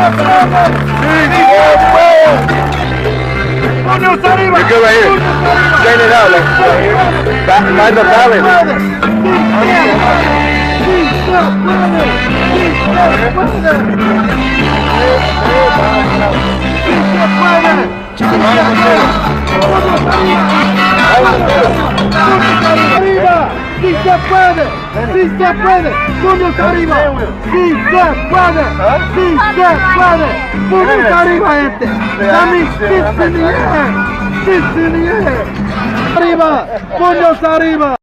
You're good right here. Straighten it out, like right here. Find the balance. ¡Sí se puede! ¡Sí se puede! ¡Puños arriba! ¡Sí se puede! ¡Sí se puede! ¡Puños arriba, gente! ¡Dame fists in the air! ¡Fists in the air! ¡Arriba! ¡Puños arriba!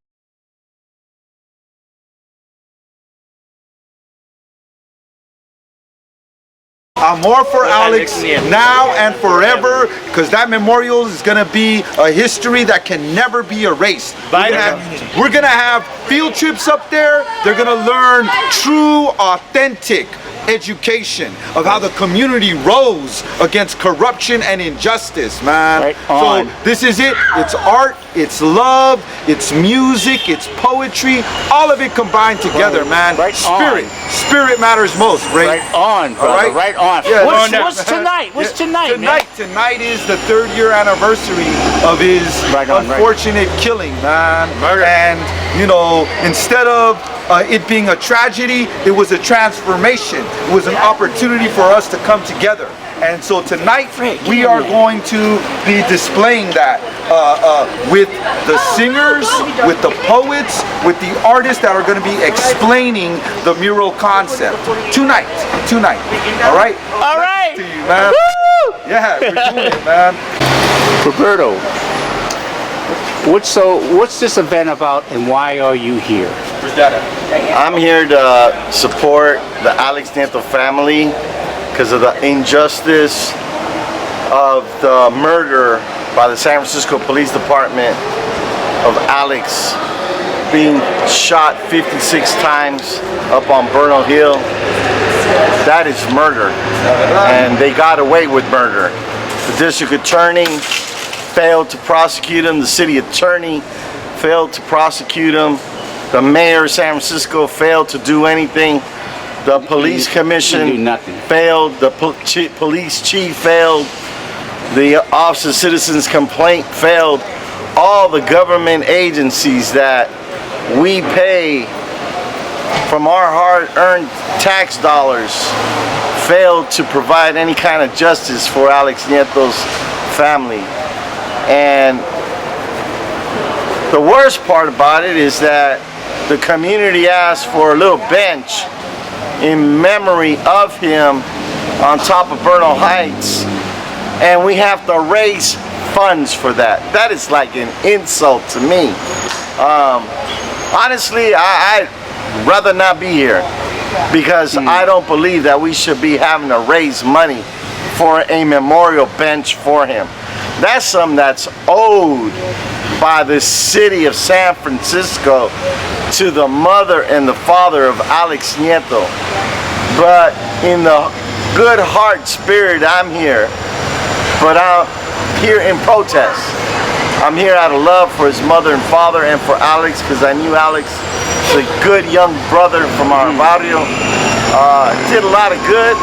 Amor for Alex now and forever, because that memorial is going to be a history that can never be erased. We're going to have field trips up there. They're going to learn true, authentic education of how the community rose against corruption and injustice, man. Right on. So this is it. It's art, it's love, it's music, it's poetry, all of it combined together, man. Right Spirit. on. Spirit matters most, right? Right on, brother. All right? Right on. Yeah, What's tonight? What's tonight, man? Tonight is the 3rd year anniversary of his unfortunate killing, man. Murder. And, you know, instead of it being a tragedy, it was a transformation. It was an opportunity for us to come together. And so tonight we are going to be displaying that with the singers, with the poets, with the artists that are going to be explaining the mural concept tonight. All right? All right. To you, man. Woo! Yeah, we're doing it, man. Roberto, what's this event about and why are you here? I'm here to support the Alex Nieto family because of the injustice of the murder by the San Francisco Police Department of Alex being shot 56 times up on Bernal Hill. That is murder, and they got away with murder. The district attorney failed to prosecute him. The city attorney failed to prosecute him. The mayor of San Francisco failed to do anything. The police commission failed. The police chief failed. The Office of Citizens Complaint failed. All the government agencies that we pay from our hard-earned tax dollars failed to provide any kind of justice for Alex Nieto's family. And the worst part about it is that the community asked for a little bench in memory of him on top of Bernal Heights, and we have to raise funds for that. That is like an insult to me. Honestly, I'd rather not be here because I don't believe that we should be having to raise money for a memorial bench for him. That's something that's owed by the city of San Francisco to the mother and the father of Alex Nieto. But in the good heart spirit, I'm here. But I'm here in protest. I'm here out of love for his mother and father and for Alex, because I knew Alex was a good young brother from our barrio. Did a lot of good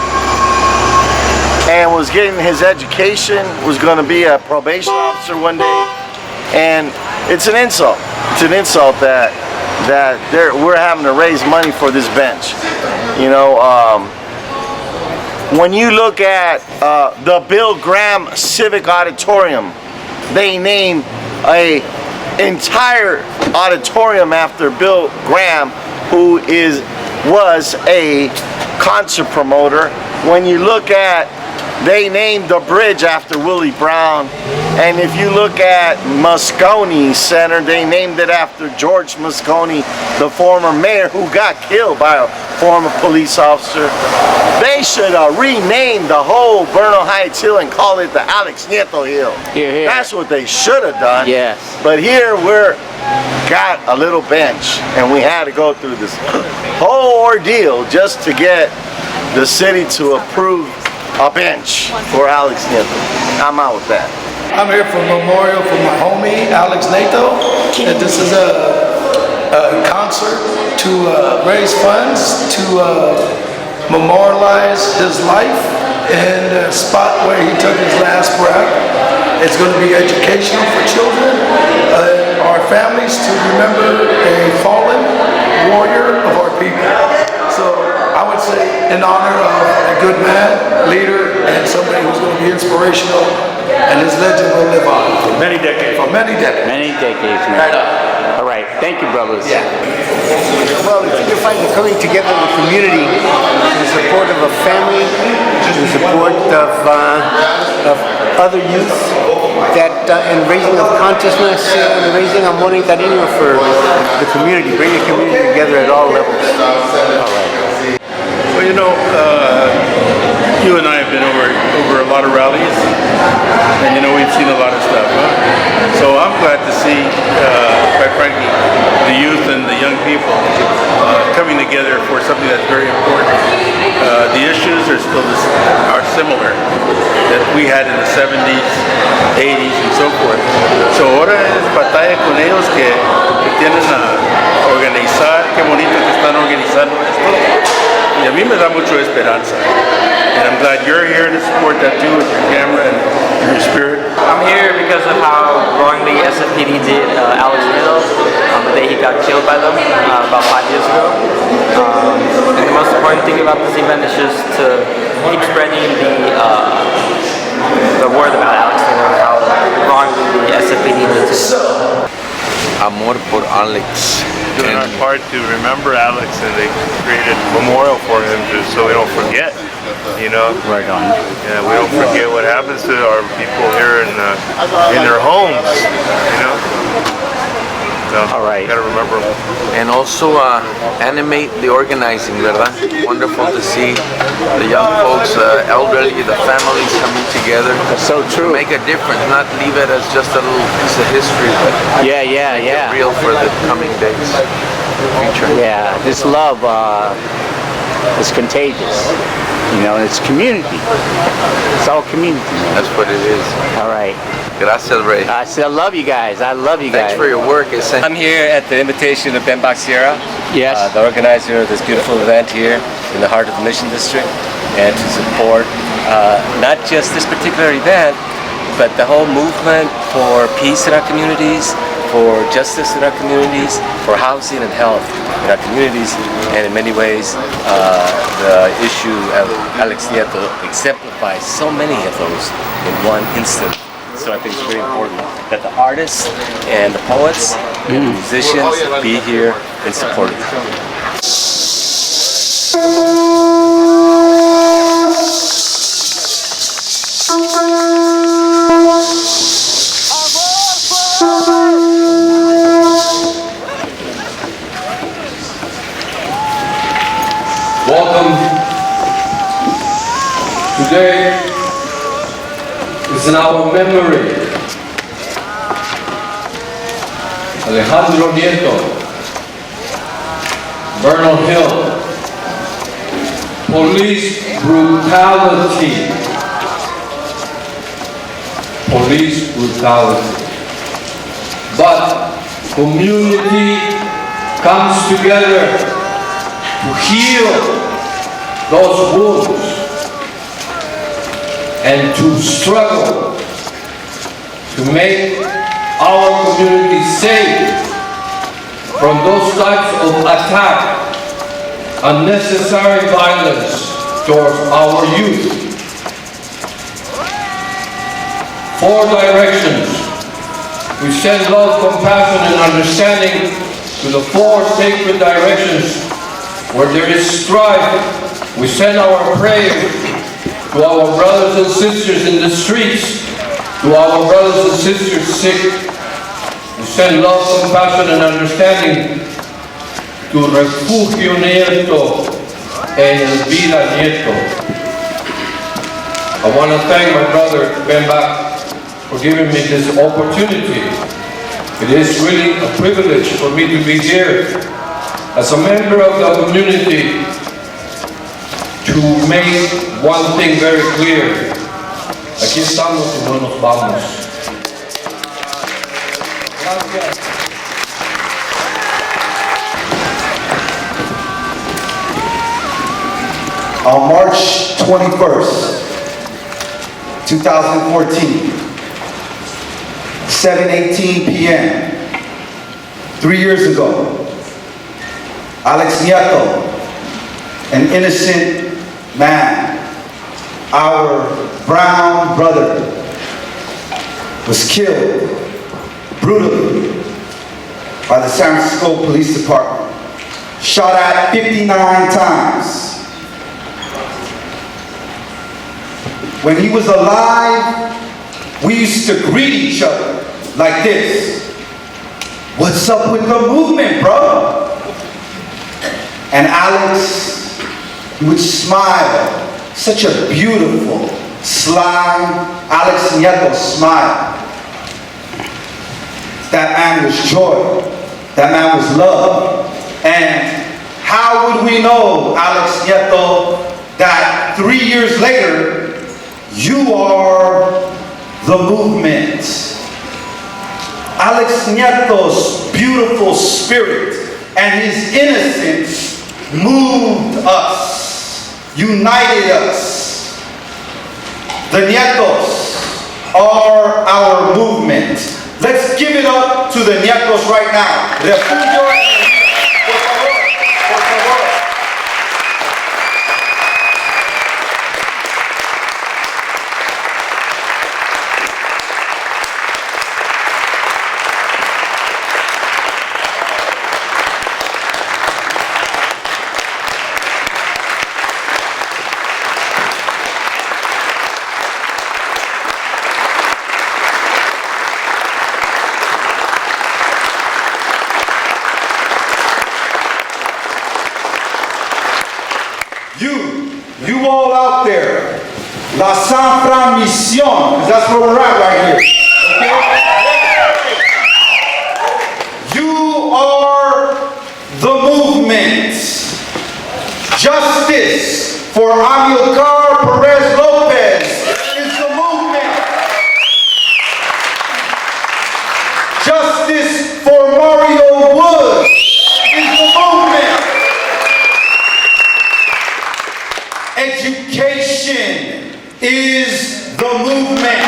and was getting his education, was going to be a probation officer one day. And it's an insult. It's an insult that we're having to raise money for this bench. You know, when you look at the Bill Graham Civic Auditorium, they named an entire auditorium after Bill Graham, who was a concert promoter. When you look at, they named the bridge after Willie Brown. And if you look at Moscone Center, they named it after George Moscone, the former mayor who got killed by a former police officer. They should rename the whole Bernal Heights Hill and call it the Alex Nieto Hill. Here. That's what they should have done. Yes. But here got a little bench, and we had to go through this whole ordeal just to get the city to approve a bench for Alex Nieto. I'm out with that. I'm here for a memorial for my homie, Alex Nieto. And this is a concert to raise funds to memorialize his life in the spot where he took his last breath. It's going to be educational for children, our families, to remember a fallen warrior of our people. So I would say in honor of a good man, leader, and somebody who's going to be inspirational, and his legend will live on. For many decades. For many decades. Many decades, man. Right on. All right. Thank you, brothers. Yeah. Well, it's signifies the coming together of the community in support of a family, in support of other youth, that and raising of consciousness and raising Amor y Cariño for the community, bringing the community together at all levels. All right. Well, you know, you and I have been over a lot of rallies, and you know we've seen a lot of stuff. Huh? So I'm glad to see, quite frankly, the youth and the young people coming together for something that's very important. The issues are similar that we had in the 70s, 80s, and so forth. So ahora es batalla con ellos que tienen a organizar. Qué bonito que están organizando esto. Y a mí me da mucho esperanza. And I'm glad you're here to support that too with your camera and your spirit. I'm here because of how wrongly SFPD did Alex Nieto the day he got killed by them about 5 years ago. And the most important thing about this event is just to keep spreading the word about Alex Nieto and how wrongly the SFPD did it. Amor por Alex. Doing our part to remember Alex, and they created a memorial for him so we don't forget. You know, Right on. yeah, we don't forget what happens to our people here in their homes. You know, so All right. gotta remember them. And also animate the organizing, ¿verdad? Wonderful to see the young folks, elderly, the families coming together. That's so true. Make a difference, not leave it as just a little piece of history, but Yeah, yeah, yeah. real for the coming days, future. Yeah, this love is contagious. You know, it's community. It's all community. That's what it is. All right. Gracias, Ray. I said I love you guys. I love you Thanks guys. for your work. I'm here at the invitation of Ben Sierra, Yes. the organizer of this beautiful event here in the heart of the Mission District, and to support not just this particular event, but the whole movement for peace in our communities, for justice in our communities, for housing and health in our communities, and in many ways the issue of Alex Nieto exemplifies so many of those in one instant. So I think it's very important that the artists and the poets and the musicians be here and support it. Welcome. Today is in our memory. Alejandro Nieto, Bernal Hill, police brutality. Police brutality. But community comes together to heal those wounds and to struggle to make our community safe from those types of attack, unnecessary violence towards our youth. 4 directions. We send love, compassion, and understanding to the 4 sacred directions. Where there is strife, we send our prayer to our brothers and sisters in the streets, to our brothers and sisters sick. We send love, compassion, and understanding to Refugio Nieto and Elvira Nieto. I want to thank my brother Ben Bach for giving me this opportunity. It is really a privilege for me to be here as a member of the community to make one thing very clear. Aquí estamos y no nos vamos. Gracias. On March 21st, 2014, 7:18 p.m., 3 years ago, Alex Nieto, an innocent man, our brown brother, was killed brutally by the San Francisco Police Department, shot at 59 times. When he was alive, we used to greet each other like this. What's up with the movement, bro? And Alex would smile. Such a beautiful, sly Alex Nieto smile. That man was joy. That man was love. And how would we know, Alex Nieto, that 3 years later, you are the movement? Alex Nieto's beautiful spirit and his innocence moved us, united us. The Nietos are our movement. Let's give it up to the Nietos right now. Refugio, por favor, por favor. You all out there, La San Fran Mission, because that's where we're at right here. Okay? You are the movement. Justice for Amilcar Perez Lopez is the movement. Justice for Mario Wood is the movement. Education is the movement.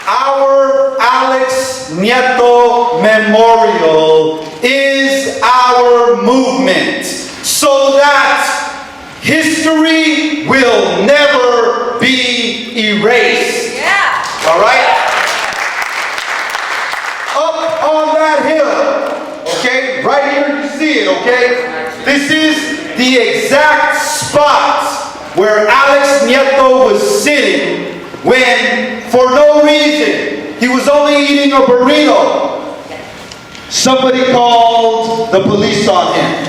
Our Alex Nieto Memorial is our movement so that history will never be erased. Yeah. All right? Up on that hill, okay, right here you see it, okay? This is the exact spot where Alex Nieto was sitting when, for no reason, he was only eating a burrito. Somebody called the police on him.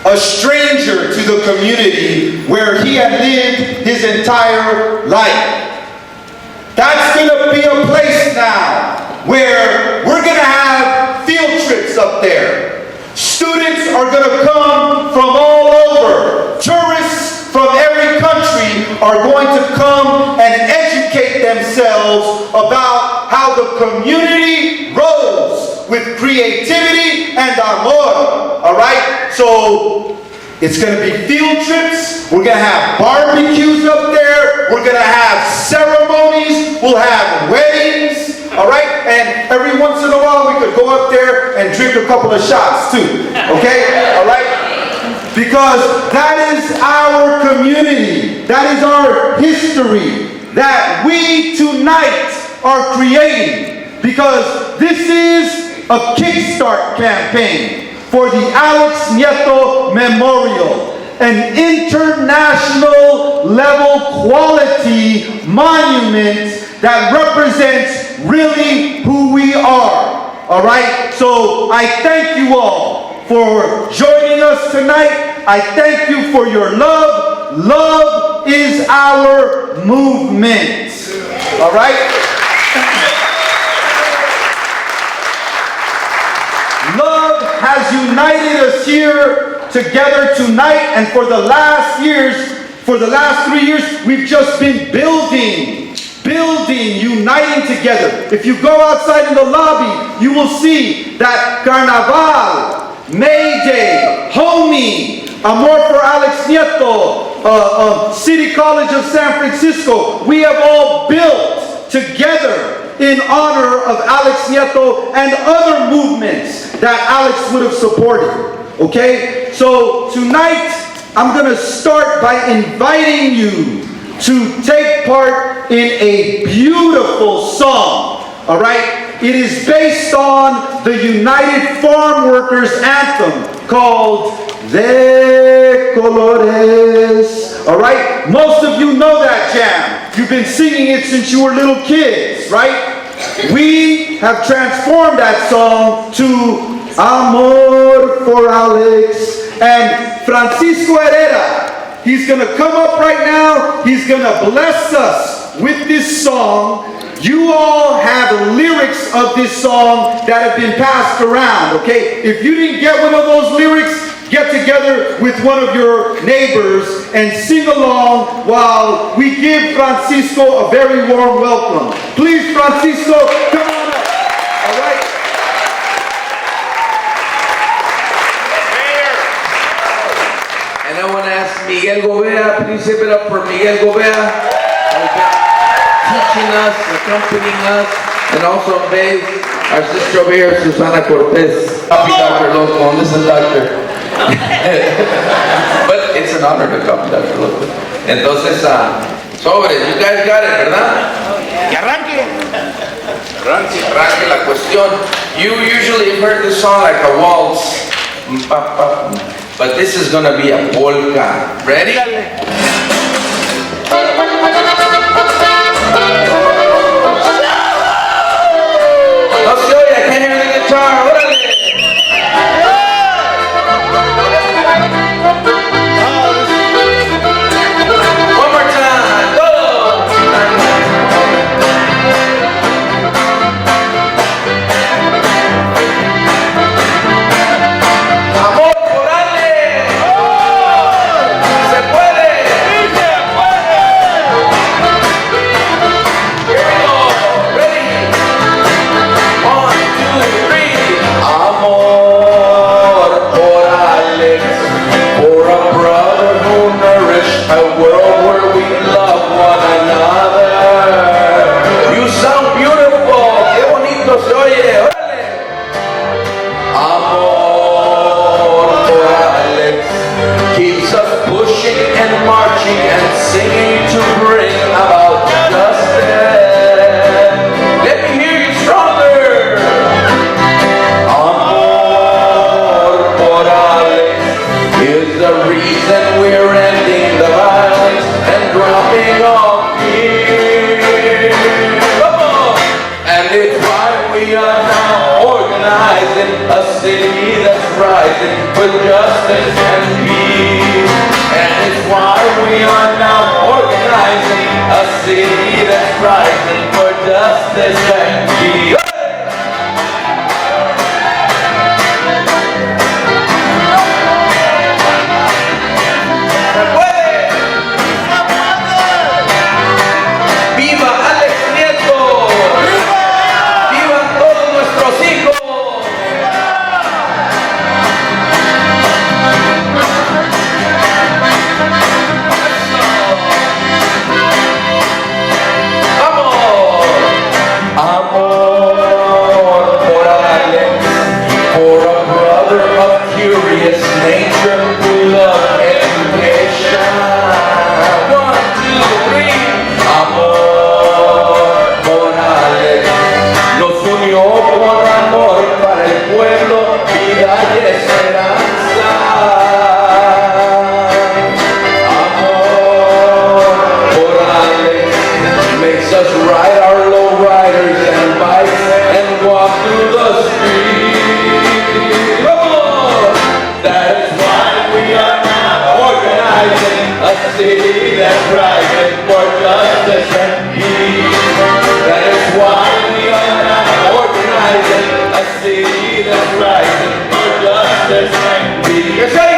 A stranger to the community where he had lived his entire life. That's going to be a place now where we're going to have field trips up there. Students are going to come from all over. Tourists from every country are going to come and educate themselves about how the community rose with creativity and amor. All right? So it's going to be field trips. We're going to have barbecues up there. We're going to have ceremonies. We'll have weddings. All right? And every once in a while we could go up there and drink a couple of shots too. Okay? All right? Because that is our community. That is our history that we tonight are creating. Because this is a kickstart campaign for the Alex Nieto Memorial, an international level quality monument that represents really who we are. All right? So I thank you all for joining us tonight. I thank you for your love. Love is our movement. All right? Love has united us here together tonight, and for the last 3 years, we've just been building, uniting together. If you go outside in the lobby, you will see that Carnaval, May Day, Homie, Amor for Alex Nieto, City College of San Francisco. We have all built together in honor of Alex Nieto and other movements that Alex would have supported. Okay? So tonight, I'm going to start by inviting you to take part in a beautiful song. All right? It is based on the United Farm Workers Anthem called De Colores. All right? Most of you know that jam. You've been singing it since you were little kids, right? We have transformed that song to Amor for Alex. And Francisco Herrera, he's going to come up right now. He's going to bless us with this song. You all have lyrics of this song that have been passed around, okay? If you didn't get one of those lyrics, get together with one of your neighbors and sing along while we give Francisco a very warm welcome. Please, Francisco, come on up. All right? And I want to ask Miguel Gobea, please give it up for Miguel Gobea. Teaching us, accompanying us, and also bass, our sister over here, Susana Cortez. Copy Dr. Loco, listen, doctor. But it's an honor to copy Dr. Loco. Entonces, sobre, you guys got it, ¿verdad? Y arranque. Arranque la cuestión. You usually have heard this song like a waltz, but this is going to be a polka. Ready? No se oye, I can't hear the guitar, órale. One more time, go! Amor por Ale. Se puede. Here we go, ready? 1, 2, 3. Amor por Alex, for a brother who nourished a world where we love one another. You sound beautiful, qué bonito se oye, órale. Amor por Alex keeps us pushing and marching and singing to bring about justice. Let me hear you stronger. Amor por Alex is the reason we're ending the violence and dropping off fear. Come on! And it's why we are now organizing a city that's rising for justice and peace. And it's why we are now organizing a city that's rising for justice and peace. ¡Viva Alex Nieto! ¡Vivan todos nuestros hijos! ¡Vamos! Amor por Alex, for a brother of curious nature who loved education. 1, 2, 3. Amor por Alex nos unió por amor para el pueblo, vida y esperanza. Amor por Alex makes us ride our low riders and bikes and walk through the streets. Come on! That is why we are now organizing a city that's rising for justice and peace. That is why we are now organizing a city that's rising for justice and peace. Yes, sir.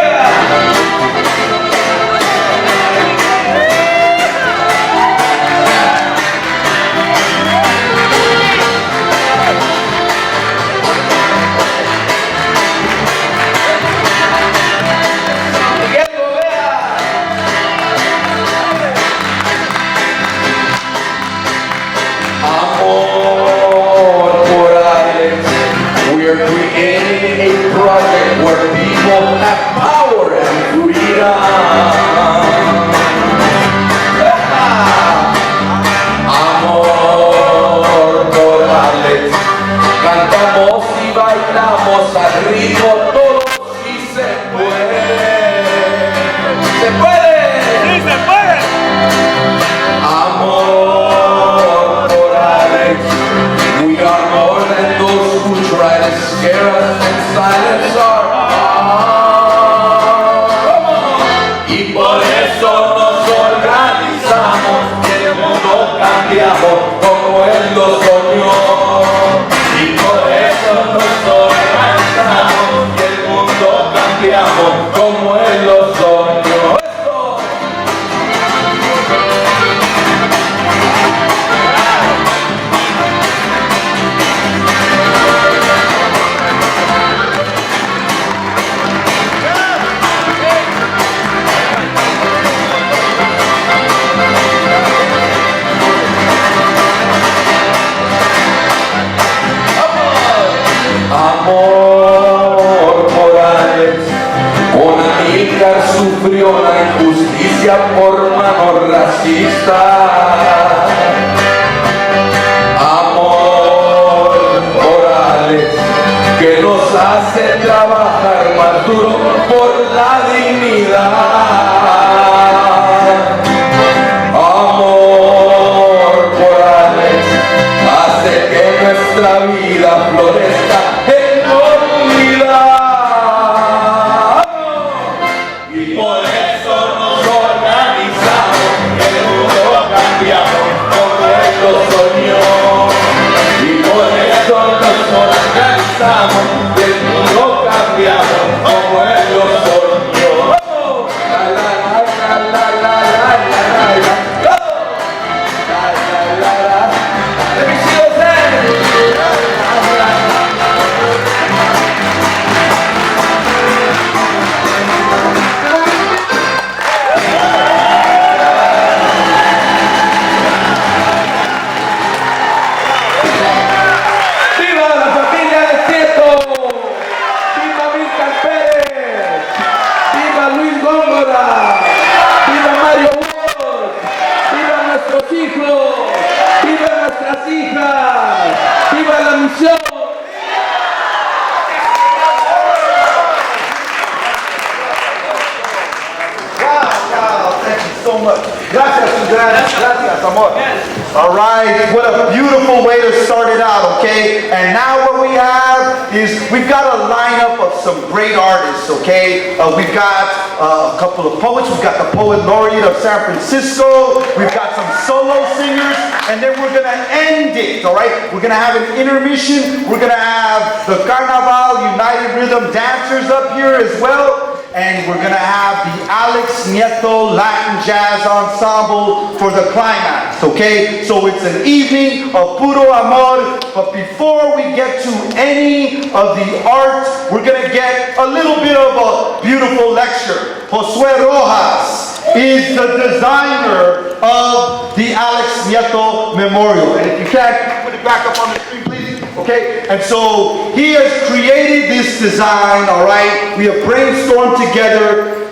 bailamos al ritmo todos y se puede. ¡Se puede! ¡Sí, se puede! Amor por Alex. We are more than those who try to scare us and silence our hearts. Y por eso nos organizamos y el mundo cambiamos como él lo soñó. Y por eso nos organizamos y el mundo cambiamos como él lo soñó. Amor por Alex, con Amílcar sufrió la injusticia por manos racistas. Amor por Alex, que nos hace trabajar más duro por la dignidad. Amor por Alex, hace que nuestra vida florezca en comunidad. Y por eso nos organizamos, el mundo cambiamos como él lo soñó. Y por eso nos organizamos, el mundo cambiamos como él lo soñó. La la la la la la la la la. Let me see those hands. ¡Viva la familia de Nieto! ¡Viva Víctor Pérez! ¡Viva Luis Góngora! ¡Viva Mario Wood! ¡Viva nuestros hijos! ¡Viva nuestras hijas! ¡Viva la misión! Wow, thank you so much. Gracias, gracias, amor. All right, what a beautiful way to start it out, okay? And now what we have is we've got a lineup of some great artists, okay? We've got a couple of poets. We've got the poet laureate of San Francisco. We've got some solo singers, and then we're gonna end it, all right? We're gonna have an intermission. We're gonna have the Carnaval United Rhythm dancers up here as well. And we're gonna have the Alex Nieto Latin Jazz Ensemble for the climax, okay? So it's an evening of puro amor, but before we get to any of the art, we're gonna get a little bit of a beautiful lecture. Josué Rojas is the designer of the Alex Nieto Memorial. And if you can, put it back up on the screen, please. Okay, and so he has created this design, all right? We have brainstormed together.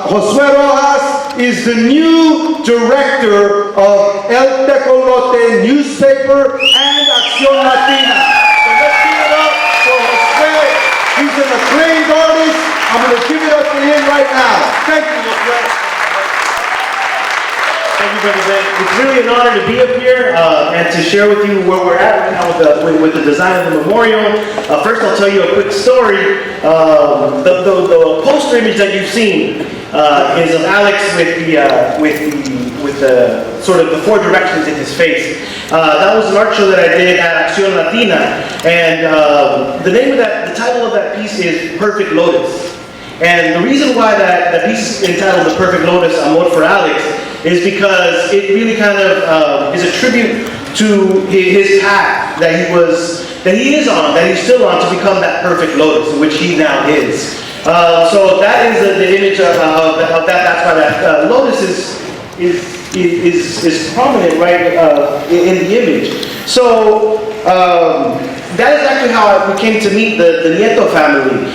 Josué Rojas is the new director of El Tecolote newspaper and Acción Latina. So let's give it up for Josué. He's an acclaimed artist. I'm going to give it up to him right now. Thank you, Josué. Thank you, Brother Ben. It's really an honor to be up here and to share with you where we're at right now with the design of the memorial. First, I'll tell you a quick story. The poster image that you've seen is of Alex with the sort of the four directions in his face. That was an art show that I did at Acción Latina, and the title of that piece is Perfect Lotus. And the reason why that piece is entitled The Perfect Lotus, Amor for Alex, is because it really kind of is a tribute to his path that he is on, that he's still on to become that perfect lotus, which he now is. So that is the image of that. That's why that lotus is prominent right in the image. So that is actually how how we came to meet the Nieto family.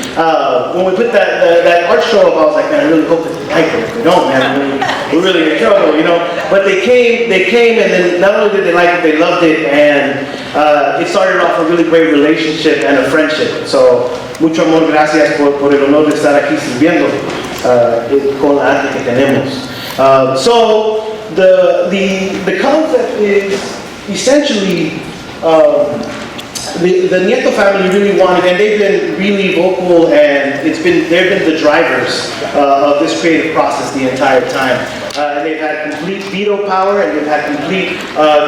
When we put that art show up, I was like, man, I really hope that they like it. If they don't, man, we're really in trouble, you know. But they came, and then not only did they like it, they loved it, and it started off a really great relationship and a friendship. So, mucho amor, gracias por el honor de estar aquí sirviendo con la arte que tenemos. So, the concept is essentially the Nieto family really wanted, and they've been really vocal, and they've been the drivers of this creative process the entire time. And they've had complete veto power, and they've had complete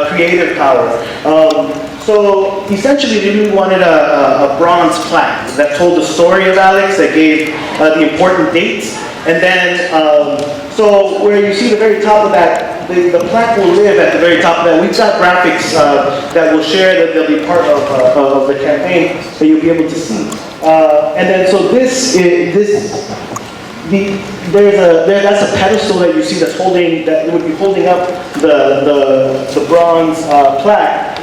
creative power. So essentially, they really wanted a bronze plaque that told the story of Alex, that gave the important dates, and then so where you see the very top of that. The plaque will live at the very top of that. We've got graphics that we'll share that they'll be part of the campaign that you'll be able to see. And then so that's a pedestal that you see that it would be holding up the bronze plaque.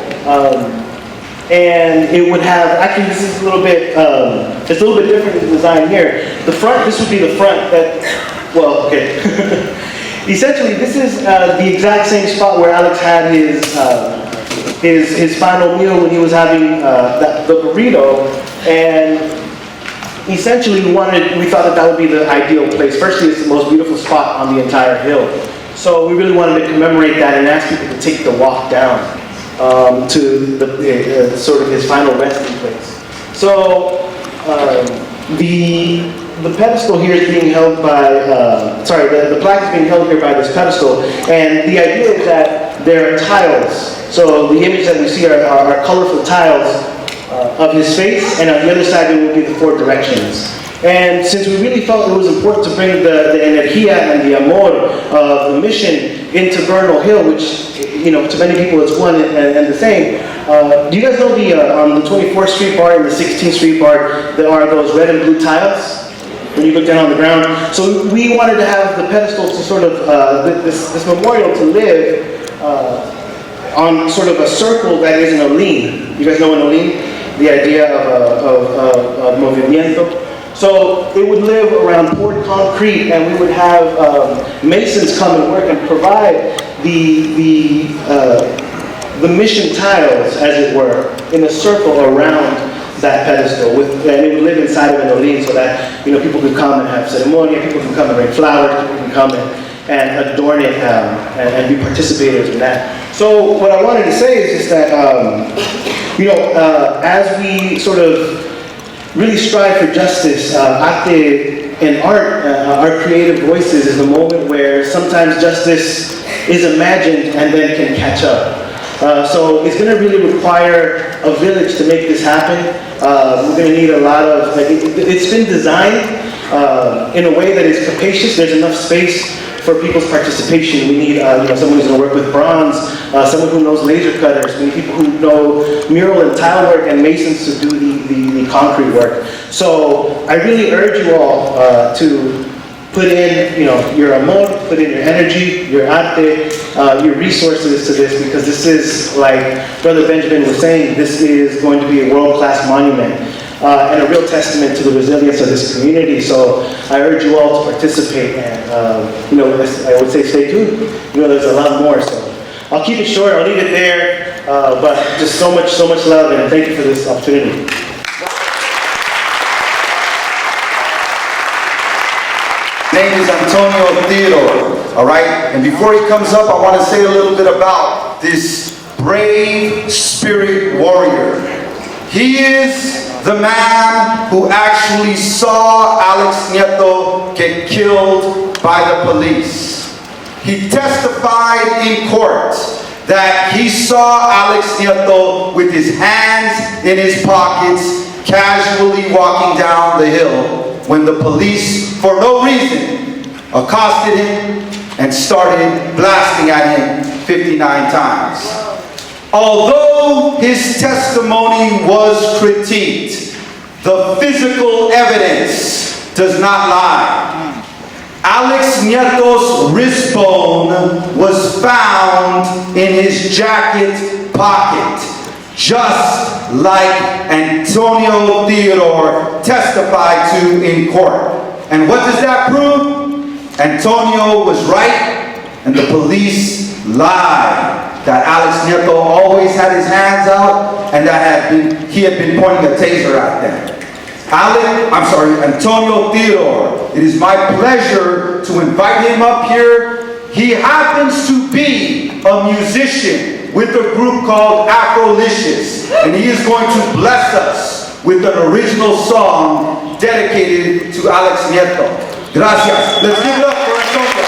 And it would have, actually this is a little bit, it's a little bit different in the design here. The front, this would be the front that, well, okay. Essentially, this is the exact same spot where Alex had his final meal when he was having the burrito, and essentially we thought that would be the ideal place. Firstly, it's the most beautiful spot on the entire hill, so we really wanted to commemorate that and ask people to take the walk down to the sort of his final resting place. So the pedestal here is being held by, the plaque is being held here by this pedestal, and the idea is that there are tiles. So the image that we see are colorful tiles of his face, and on the other side there will be the 4 directions. And since we really felt it was important to bring the energía and the amor of the mission into Bernal Hill, which, you know, to many people it's one and the same. Do you guys know on the 24th Street bar and the 16th Street bar, there are those red and blue tiles? When you look down on the ground. So we wanted to have the pedestal to sort of, this memorial to live on sort of a circle that is an Olim. You guys know an Olim? The idea of movimiento. So it would live around poured concrete, and we would have masons come and work and provide the mission tiles, as it were, in a circle around that pedestal, and it would live inside of an Olim, so that, you know, people could come and have ceremony, people can come and bring flowers, people can come and adorn it and be participators in that. So what I wanted to say is just that, you know, as we sort of really strive for justice, arte and art, our creative voices is the moment where sometimes justice is imagined and then can catch up. So it's going to really require a village to make this happen. We're going to need a lot of, it's been designed in a way that is capacious. There's enough space for people's participation. We need you know, someone who's going to work with bronze, someone who knows laser cutters. We need people who know mural and tile work, and masons to do the concrete work. So I really urge you all to put in, you know, your amor, put in your energy, your arte, your resources to this, because this is, like Brother Benjamin was saying, this is going to be a world-class monument and a real testament to the resilience of this community. So I urge you all to participate, and you know, I would say stay tuned. You know, there's a lot more. So I'll keep it short. I'll leave it there. But just so much love, and thank you for this opportunity. His name is Antonio Theodore, all right? And before he comes up, I want to say a little bit about this brave spirit warrior. He is the man who actually saw Alex Nieto get killed by the police. He testified in court that he saw Alex Nieto with his hands in his pockets, casually walking down the hill, when the police, for no reason, accosted him and started blasting at him 59 times. Although his testimony was critiqued, the physical evidence does not lie. Alex Nieto's wrist bone was found in his jacket pocket. just like Antonio Theodore testified to in court. And what does that prove? Antonio was right and the police lied. That Alex Nieto always had his hands out and that he had been pointing a taser at them. Antonio Theodore, it is my pleasure to invite him up here. He happens to be a musician with a group called Afrolicious, and he is going to bless us with an original song dedicated to Alex Nieto. Gracias. Let's give it up for Antonio.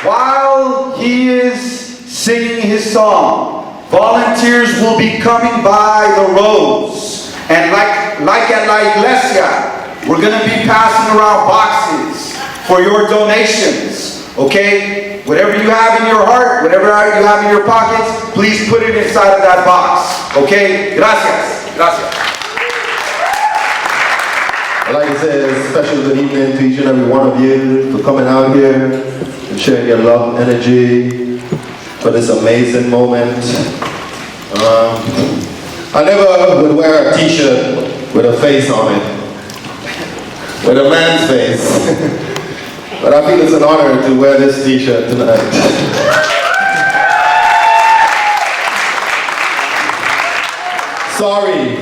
While he is singing his song, volunteers will be coming by the roads. And like at La Iglesia, we're going to be passing around boxes for your donations. Okay? Whatever you have in your heart, whatever you have in your pockets, please put it inside of that box. Okay? Gracias. Gracias. I'd like to say a special good evening to each and every one of you for coming out here and sharing your love and energy for this amazing moment. I never would wear a t-shirt with a face on it, with a man's face. But I feel it's an honor to wear this t-shirt tonight. Sorry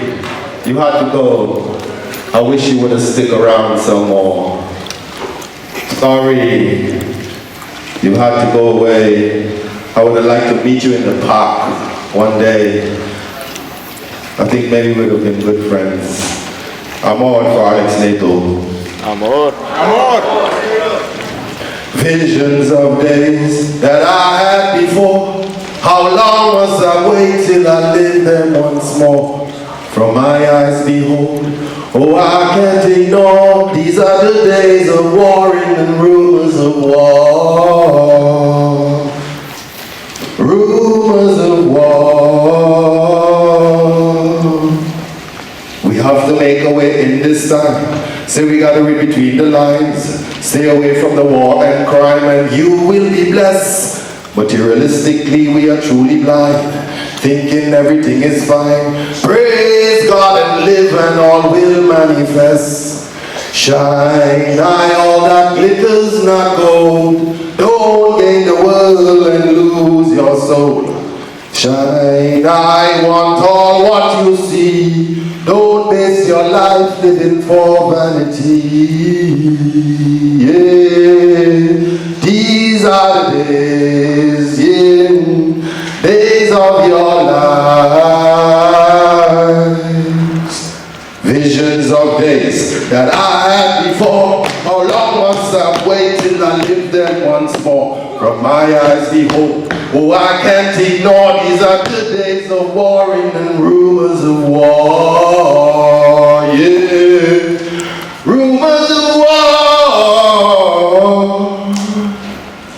you had to go. I wish you would have stick around some more. Sorry you had to go away. I would have liked to meet you in the park one day. I think maybe we would have been good friends. Amor for Alex Nieto. Amor. Amor. Visions of days that I had before. How long must I wait till I live them once more? From my eyes behold, oh I can't ignore. These are the days of warring and rumors of war. Rumors of war. We have to make a way in this time. Say we gotta read between the lines. Stay away from the war and crime and you will be blessed. Materialistically we are truly blind, thinking everything is fine. Praise God and live and all will manifest. Shine eye, all that glitters not gold. Don't gain the world and lose your soul. Shine eye, want all what you see. Don't base your life living for vanity. Yeah, these are the days, yeah, days of your lives. Visions of days that I had before. How long must I wait till I live them once more? From my eyes behold, oh I can't ignore. These are the days of warring and rumors of war. Yeah, rumors of war.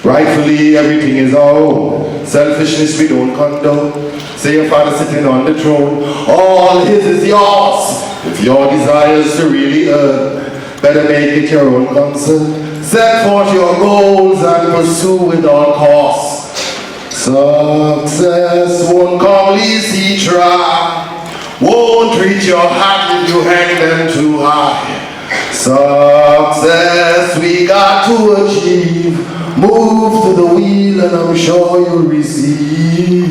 Rightfully everything is our own. Selfishness we don't condone. Say your father sitting on the throne, all his is yours. If your desires to really earn, better make it your own concern. Set forth your goals and pursue with all costs. Success won't come least he try. Won't reach your heart if you hang them too high. Success we got to achieve. Move to the wheel and I'm sure you'll receive.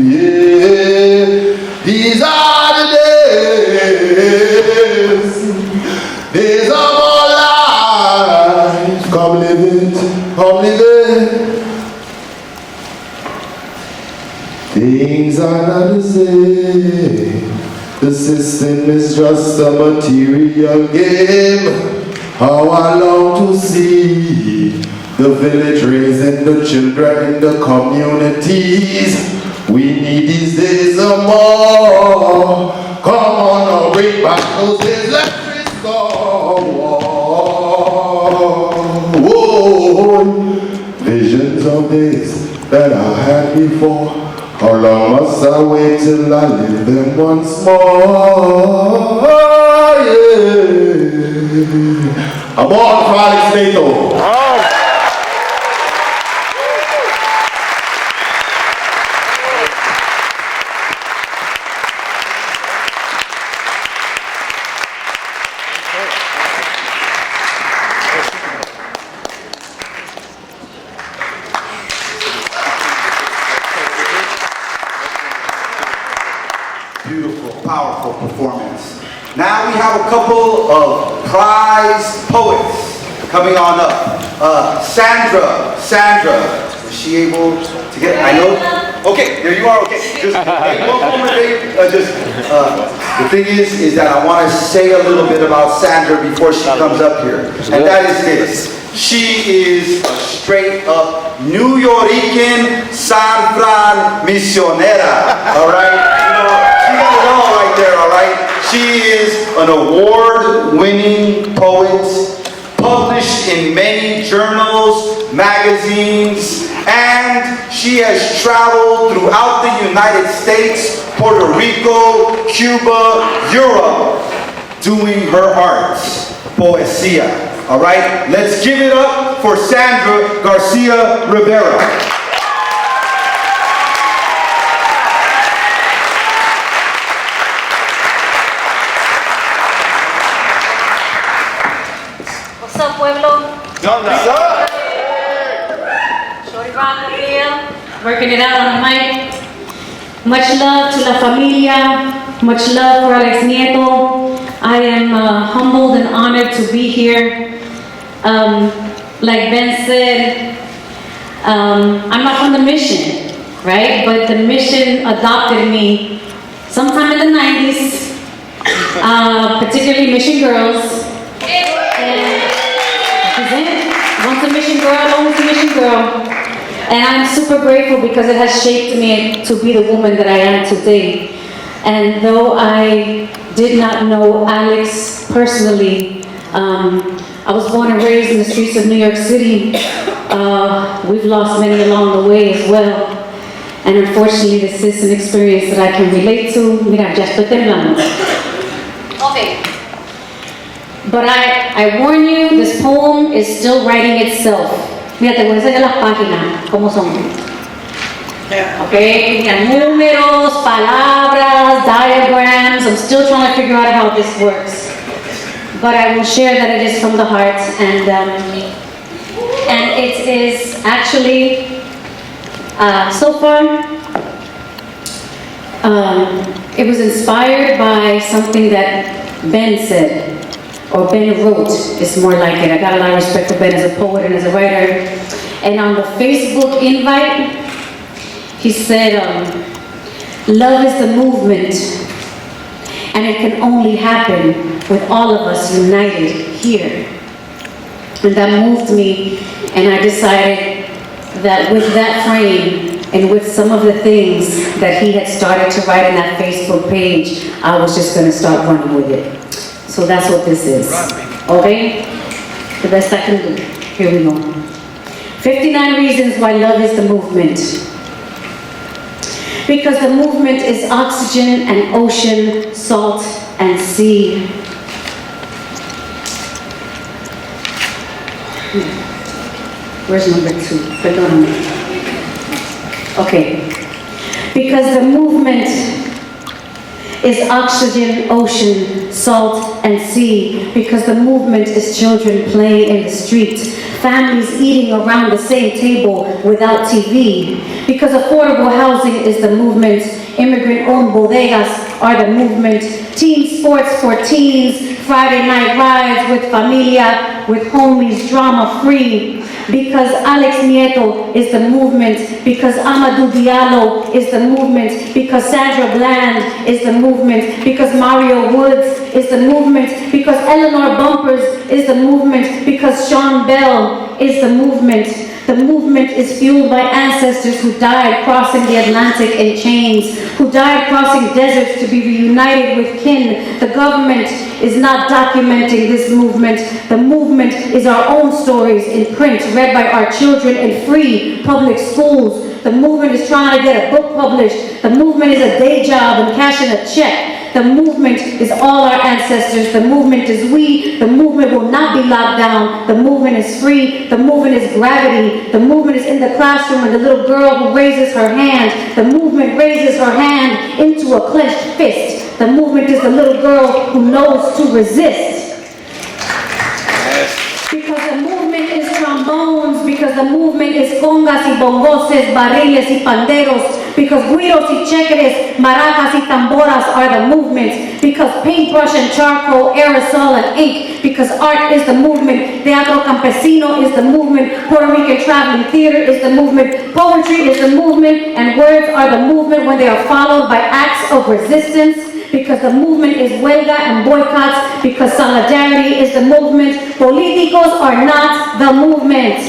Yeah, these are the days of our life. Come live it, come live it. Things are not the same. The system is just a material game. How I long to see the village raising the children in the communities. We need these days of more. Come on now, bring back those days. Let's restore war. Whoa. Visions of days that I had before. How long must I wait till I live them once more? Yeah. Amor for Alex Nieto. Beautiful, powerful performance. Now we have a couple of prize poets coming on up. Sandra, was she able to get, I know? Okay, there you are, okay. Just, hey, one moment, babe. The thing is that I want to say a little bit about Sandra before she comes up here. And that is this. She is a straight up New Yorican San Fran misionera, all right? You know, she got it all right there, all right? She is an award-winning poet, published in many journals, magazines, and she has traveled throughout the United States, Puerto Rico, Cuba, Europe, doing her arts, poesía. All right, let's give it up for Sandra Garcia Rivera. What's up, pueblo? What's up? Shorty Rock here, working it out on the mic. Much love to La Familia, much love for Alex Nieto. I am humbled and honored to be here. Like Ben said, I'm not from the mission, right? But the mission adopted me sometime in the 90s, particularly Mission Girls. And once a Mission girl, always a Mission girl. And I'm super grateful because it has shaped me to be the woman that I am today. And though I did not know Alex personally, I was born and raised in the streets of New York City. We've lost many along the way as well. And unfortunately, this is an experience that I can relate to. Mira, ya estoy temblando. Okay. But I warn you, this poem is still writing itself. Mira, te voy a enseñar las páginas, cómo son. Okay, mira, números, palabras, diagrams. I'm still trying to figure out how this works. But I will share that it is from the heart, and it is actually so far it was inspired by something that Ben said, or Ben wrote. It's more like it. I got a lot of respect for Ben as a poet and as a writer. And on the Facebook invite, he said, "Love is the movement, and it can only happen with all of us united here." And that moved me, and I decided that with that frame and with some of the things that he had started to write in that Facebook page, I was just going to start running with it. So that's what this is. Okay? The best I can do. Here we go. 59 reasons why love is the movement. Because the movement is oxygen and ocean, salt and sea. Where's number 2? Perdóname. Okay. Because the movement is oxygen, ocean, salt, and sea. Because the movement is children playing in the streets, families eating around the same table without TV. Because affordable housing is the movement, immigrant-owned bodegas are the movement, team sports for teens, Friday night rides with familia, with homies, drama-free. Because Alex Nieto is the movement, because Amadou Diallo is the movement, because Sandra Bland is the movement, because Mario Woods is the movement, because Eleanor Bumpers is the movement, because Sean Bell is the movement. The movement is fueled by ancestors who died crossing the Atlantic in chains, who died crossing deserts to be reunited with kin. The government is not documenting this movement. The movement is our own stories in print, read by our children in free public schools. The movement is trying to get a book published. The movement is a day job and cashing a check. The movement is all our ancestors. The movement is we. The movement will not be locked down. The movement is free. The movement is gravity. The movement is in the classroom and the little girl who raises her hand. The movement raises her hand into a clenched fist. The movement is the little girl who knows to resist. Because the movement is trombones, because the movement is congas y bongoses, barriles y panderos, because guiros y chequeres, maracas y tamboras are the movement, because paintbrush and charcoal, aerosol and ink, because art is the movement, teatro campesino is the movement, Puerto Rican traveling theater is the movement, poetry is the movement, and words are the movement when they are followed by acts of resistance. Because the movement is huelga and boycotts, because solidarity is the movement. Políticos are not the movement.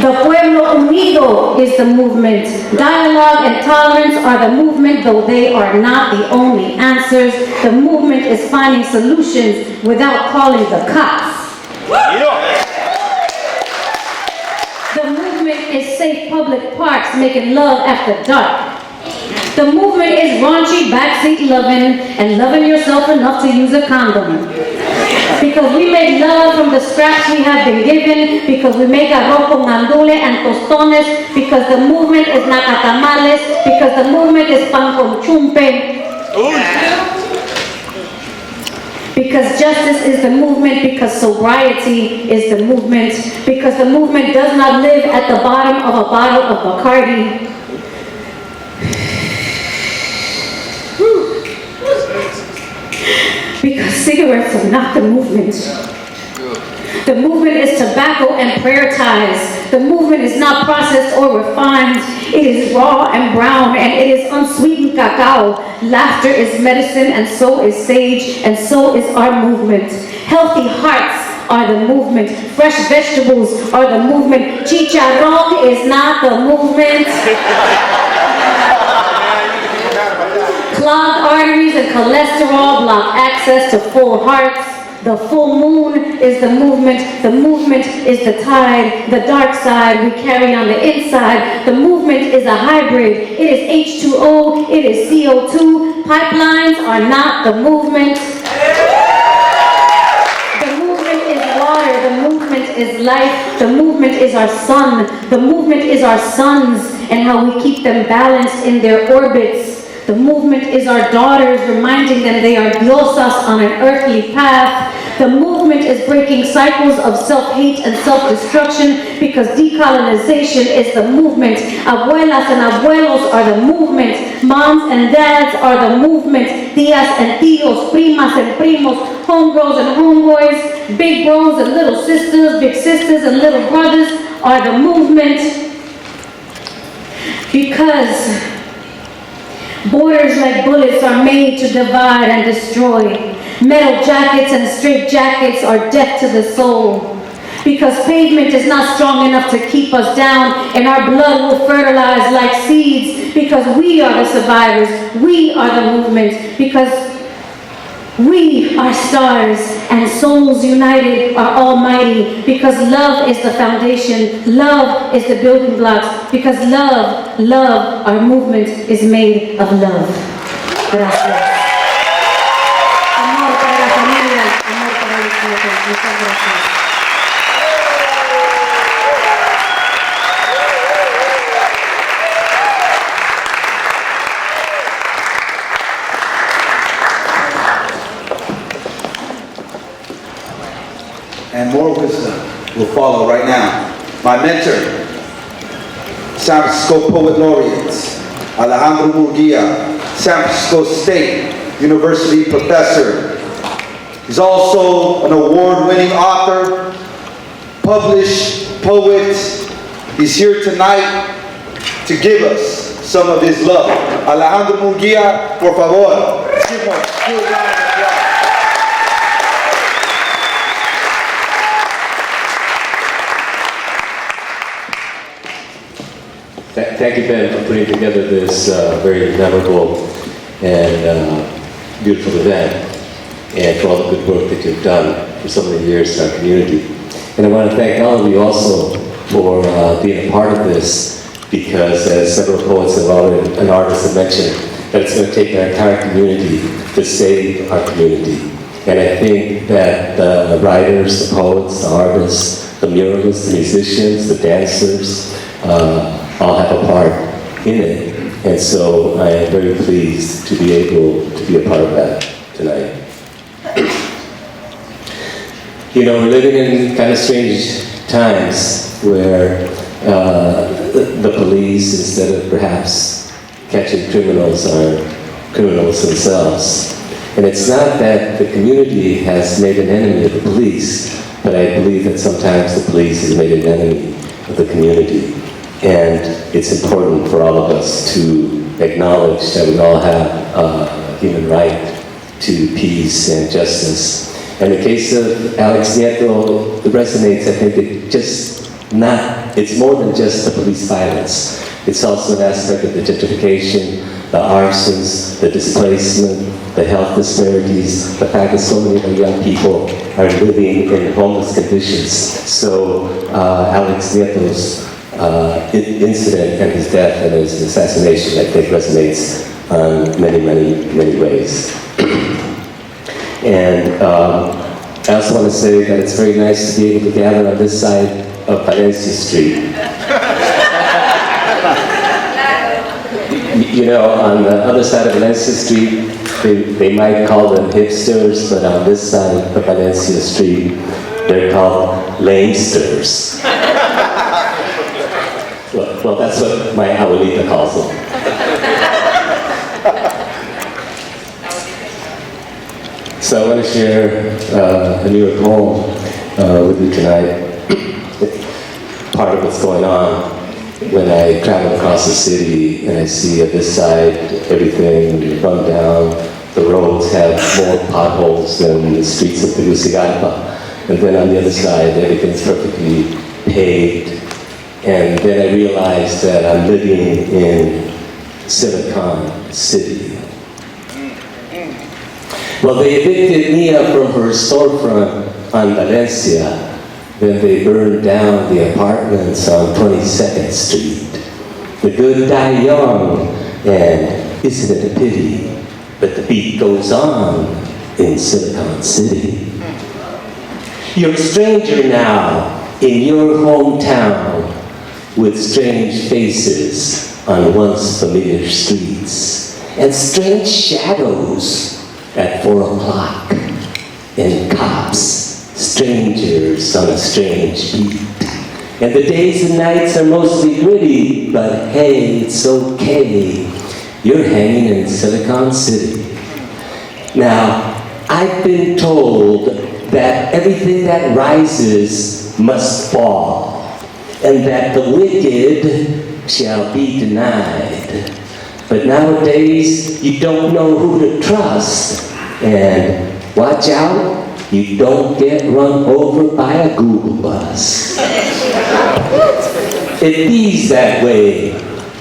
The pueblo unido is the movement. Dialogue and tolerance are the movement, though they are not the only answers. The movement is finding solutions without calling the cops. The movement is safe public parks making love after dark. The movement is raunchy backseat loving and loving yourself enough to use a condom. Because we make love from the scraps we have been given, because we make arroz con andule and tostones, because the movement is nacatamales, because the movement is pan con chumpe. Because justice is the movement, because sobriety is the movement, because the movement does not live at the bottom of a bottle of Bacardi. Because cigarettes are not the movement. The movement is tobacco and prayer ties. The movement is not processed or refined. It is raw and brown, and it is unsweetened cacao. Laughter is medicine, and so is sage, and so is our movement. Healthy hearts are the movement. Fresh vegetables are the movement. Chicharrón is not the movement. Clogged arteries and cholesterol block access to full hearts. The full moon is the movement. The movement is the tide. The dark side we carry on the inside. The movement is a hybrid. It is H2O. It is CO2. Pipelines are not the movement. The movement is water. The movement is life. The movement is our sun. The movement is our suns and how we keep them balanced in their orbits. The movement is our daughters, reminding them they are diosas on an earthly path. The movement is breaking cycles of self-hate and self-destruction, because decolonization is the movement. Abuelas and abuelos are the movement. Moms and dads are the movement. Tías and tíos, primas and primos, homegirls and homeboys, big bros and little sisters, big sisters and little brothers are the movement. Because borders like bullets are made to divide and destroy. Metal jackets and straight jackets are death to the soul. Because pavement is not strong enough to keep us down, and our blood will fertilize like seeds. Because we are the survivors. We are the movement. Because we are stars, and souls united are almighty. Because love is the foundation. Love is the building blocks. Because love, our movement is made of love. Gracias. Amor para la familia, amor para los nietos. Muchas gracias. And more wisdom will follow right now. My mentor, San Francisco Poet Laureate, Alejandro Murguia, San Francisco State University professor. He's also an award-winning author, published poet. He's here tonight to give us some of his love. Alejandro Murguia, por favor. Thank you, Ben, for putting together this very memorable and beautiful event, and for all the good work that you've done for so many years in our community. And I want to thank all of you also for being a part of this, because as several poets and artists have mentioned, that it's going to take our entire community to save our community. And I think that the writers, the poets, the artists, the muralists, the musicians, the dancers, all have a part in it. And so I am very pleased to be able to be a part of that tonight. You know, we're living in kind of strange times where the police, instead of perhaps catching criminals, are criminals themselves. And it's not that the community has made an enemy of the police, but I believe that sometimes the police has made an enemy of the community. And it's important for all of us to acknowledge that we all have a human right to peace and justice. In the case of Alex Nieto, it resonates. I think it's more than just the police violence. It's also an aspect of the gentrification, the arsons, the displacement, the health disparities, the fact that so many of our young people are living in homeless conditions. So Alex Nieto's incident and his death and his assassination, I think, resonates on many, many, many ways. And I also want to say that it's very nice to be able to gather on this side of Valencia Street. You know, on the other side of Valencia Street, they might call them hipsters, but on this side of Valencia Street, they're called lamesters. Well, that's what my abuelita calls them. So I want to share a New York poem with you tonight. Part of what's going on when I travel across the city and I see at this side everything run down, the roads have more potholes than the streets of Tegucigalpa. And then on the other side, everything's perfectly paved. And then I realized that I'm living in Silicon City. Well, they evicted Nia from her storefront on Valencia. Then they burned down the apartments on 22nd Street. The good die young, and isn't it a pity? But the beat goes on in Silicon City. You're a stranger now in your hometown, with strange faces on once familiar streets, and strange shadows at 4 o'clock, and cops, strangers on a strange beat. And the days and nights are mostly gritty, but hey, it's okay. You're hanging in Silicon City. Now, I've been told that everything that rises must fall, and that the wicked shall be denied. But nowadays, you don't know who to trust. And watch out, you don't get run over by a Google bus. It bees that way,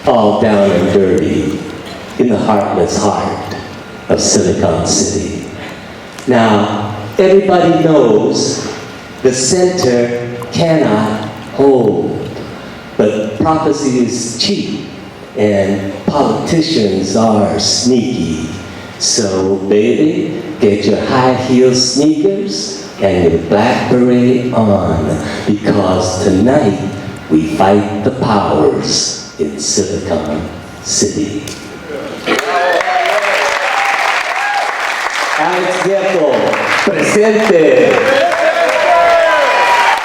all down and dirty, in the heartless heart of Silicon City. Now, everybody knows the center cannot hold, but prophecy is cheap, and politicians are sneaky. So, baby, get your high heel sneakers and your black beret on, because tonight we fight the powers in Silicon City. Alex Nieto, presente.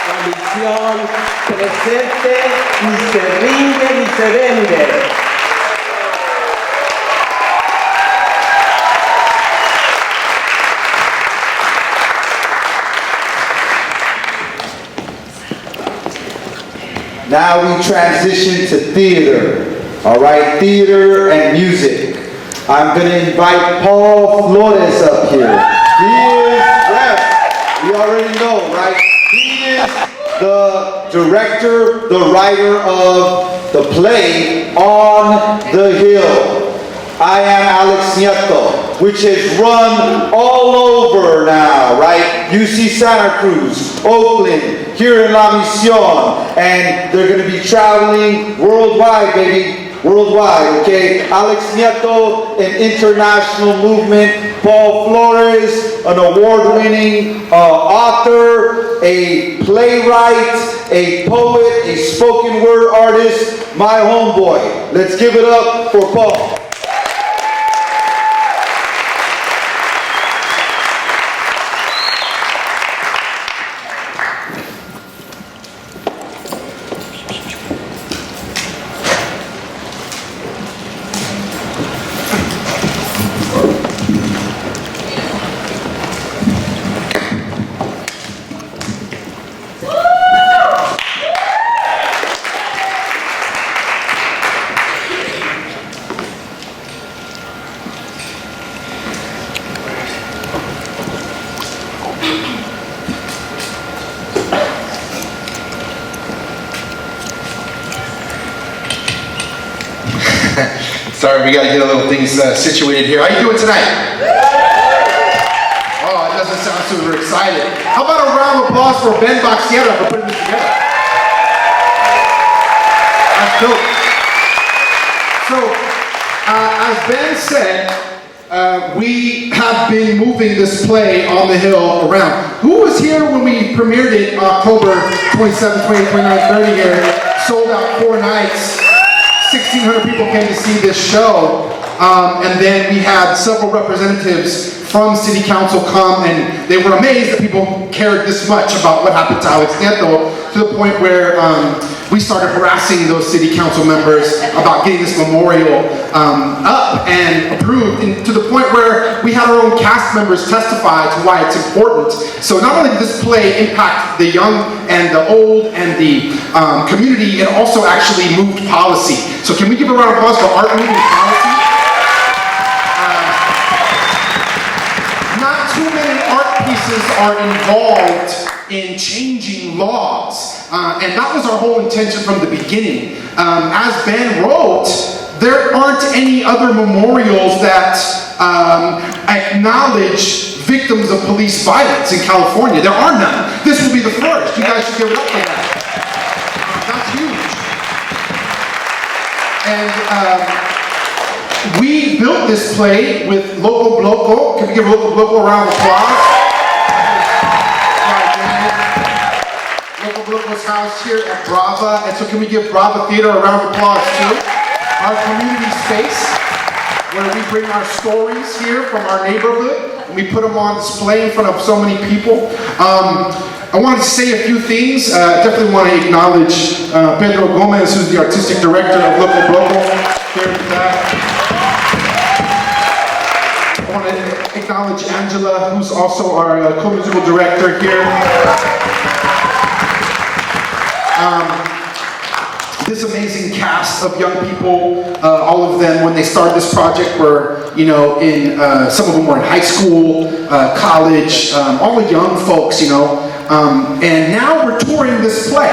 La misión presente, ni se rinde ni se vende. Now we transition to theater, all right? Theater and music. I'm going to invite Paul Flores up here. He is, yes, we already know, right? He is the director, the writer of the play On the Hill. I am Alex Nieto, which has run all over now, right? UC Santa Cruz, Oakland, here in La Misión, and they're going to be traveling worldwide, baby. worldwide, okay? Alex Nieto, an international movement. Paul Flores, an award-winning author, a playwright, a poet, a spoken word artist, my homeboy. Let's give it up for Paul. Sorry, we gotta get a little things situated here. How you doing tonight? Oh, it doesn't sound super excited. How about a round of applause for Ben Boxiera for putting this together? That's dope. So, as Ben said, we have been moving this play on the hill around. Who was here when we premiered it October 27th, 28th, 29th, 30 here? Sold out 4 nights. 1,600 people came to see this show, and then we had several representatives from City Council come, and they were amazed that people cared this much about what happened to Alex Nieto, to the point where we started harassing those City Council members about getting this memorial up and approved, and to the point where we had our own cast members testify to why it's important. So not only did this play impact the young and the old and the community, it also actually moved policy. So can we give a round of applause for art moving policy? Not too many art pieces are involved in changing laws, and that was our whole intention from the beginning. As Ben wrote, there aren't any other memorials that acknowledge victims of police violence in California. There are none. This will be the first. You guys should give it up for that. That's huge. And we built this play with Loco Bloco. Can we give Loco Bloco a round of applause? Loco Bloco's house here at Brava. And so can we give Brava Theater a round of applause too? Our community space, where we bring our stories here from our neighborhood and we put them on display in front of so many people. I wanted to say a few things. Definitely want to acknowledge Pedro Gomez, who's the artistic director of Loco Bloco. Here with that. I want to acknowledge Angela, who's also our co-musical director here. This amazing cast of young people, all of them, when they started this project, were, you know, in some of them were in high school, college, all the young folks, you know. And now we're touring this play.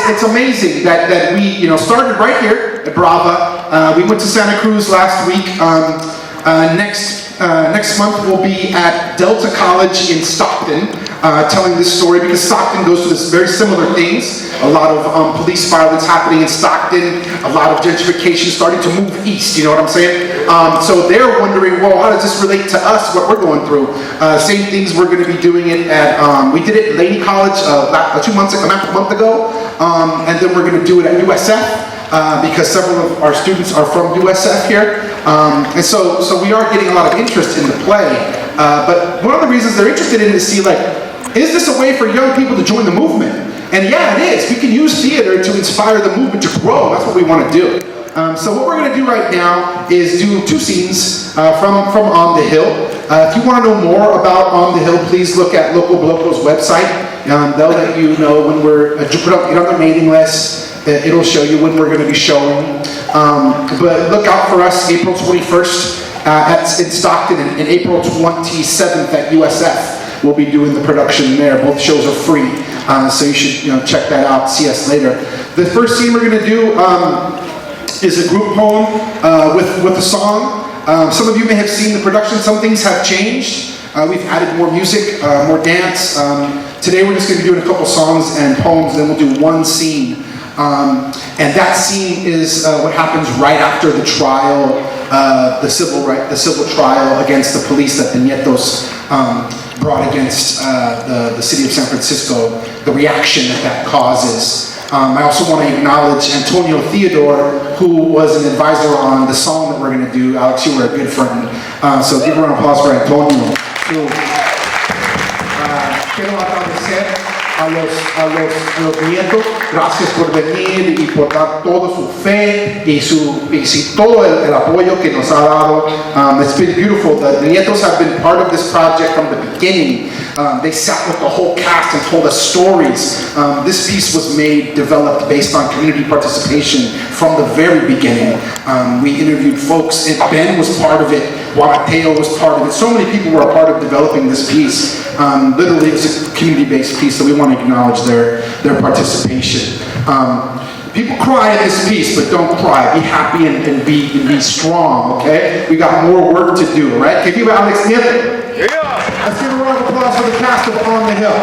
It's amazing that we, you know, started right here at Brava. We went to Santa Cruz last week. Next month we'll be at Delta College in Stockton, telling this story, because Stockton goes through this very similar things. A lot of police violence happening in Stockton, a lot of gentrification starting to move east, you know what I'm saying? So they're wondering, well, how does this relate to us, what we're going through? Same things, we're going to be doing it at, we did it at Laney College a month ago, and then we're going to do it at USF. Because several of our students are from USF here. And so we are getting a lot of interest in the play. But one of the reasons they're interested in it is to see, like, is this a way for young people to join the movement? And yeah, it is. We can use theater to inspire the movement to grow. That's what we want to do. So what we're going to do right now is do 2 scenes from On the Hill. If you want to know more about On the Hill, please look at Loco Bloco's website. They'll let you know when we're put up, get on their mailing list. It'll show you when we're going to be showing. But look out for us April 21st in Stockton and April 27th at USF. We'll be doing the production there. Both shows are free, so you should, you know, check that out. See us later. The first scene we're going to do is a group poem with a song. Some of you may have seen the production. Some things have changed. We've added more music, more dance. Today we're just going to be doing a couple songs and poems, then we'll do 1 scene. And that scene is what happens right after the trial, the civil trial against the police that the Nietos brought against the city of San Francisco, the reaction that causes. I also want to acknowledge Antonio Theodore, who was an advisor on the song that we're going to do. Alex, you were a good friend. So give a round of applause for Antonio. Quiero agradecer a los nietos, gracias por venir y por dar toda su fe y todo el apoyo que nos ha dado. It's been beautiful. The nietos have been part of this project from the beginning. They sat with the whole cast and told us stories. This piece was developed based on community participation from the very beginning. We interviewed folks, and Ben was part of it, Juan Mateo was part of it. So many people were a part of developing this piece. Literally, it's a community-based piece, so we want to acknowledge their participation. People cry in this piece, but don't cry. Be happy and be strong, okay? We got more work to do, right? Que viva Alex Nieto. Yeah. Let's give a round of applause for the cast of On the Hill.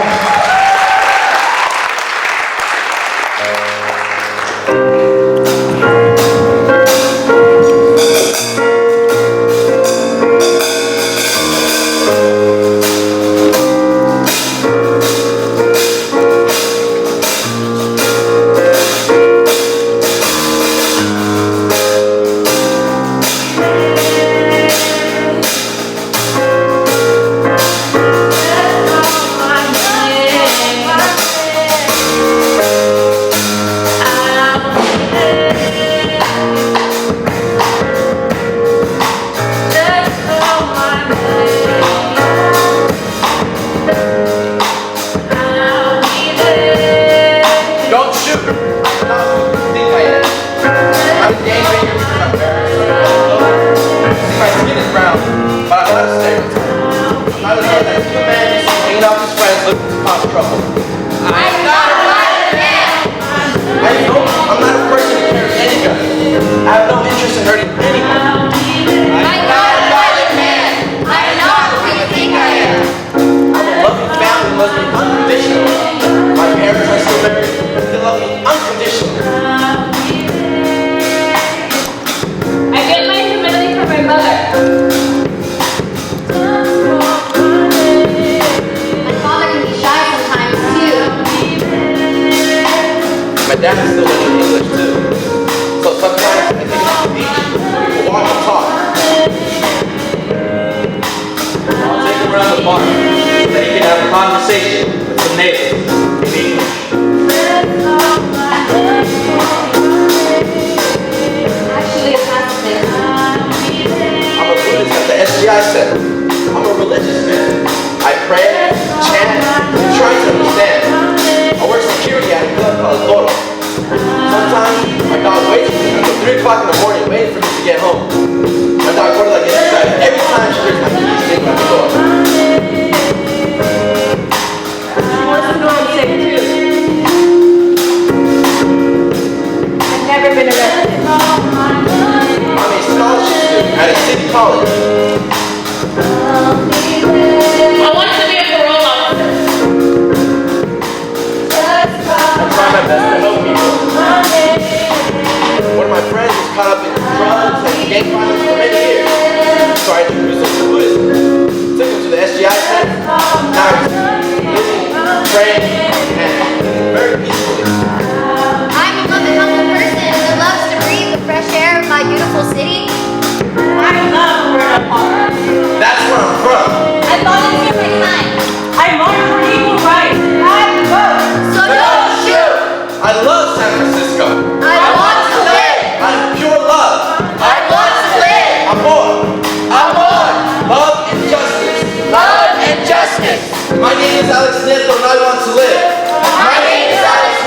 My name is Alex Nieto and I want to live. My name is Alex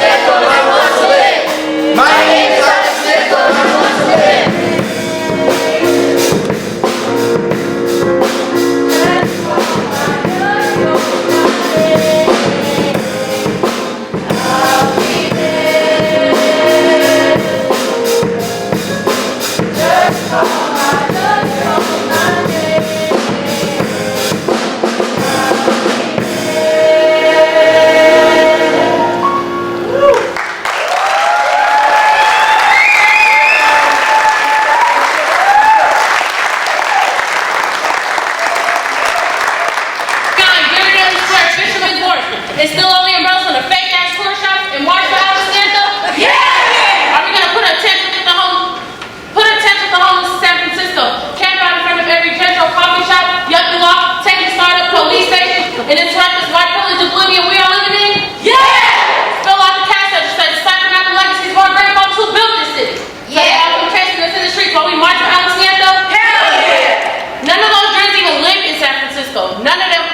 In this reckless white privilege oblivion we are living in? Yeah! Fill out the cash register, deciphering out the legacies of our great folks who built this city. Yeah! So they all come chasing us in the streets while we march for Alex Nieto? Hell yeah! None of those dreams even lived in San Francisco. None of them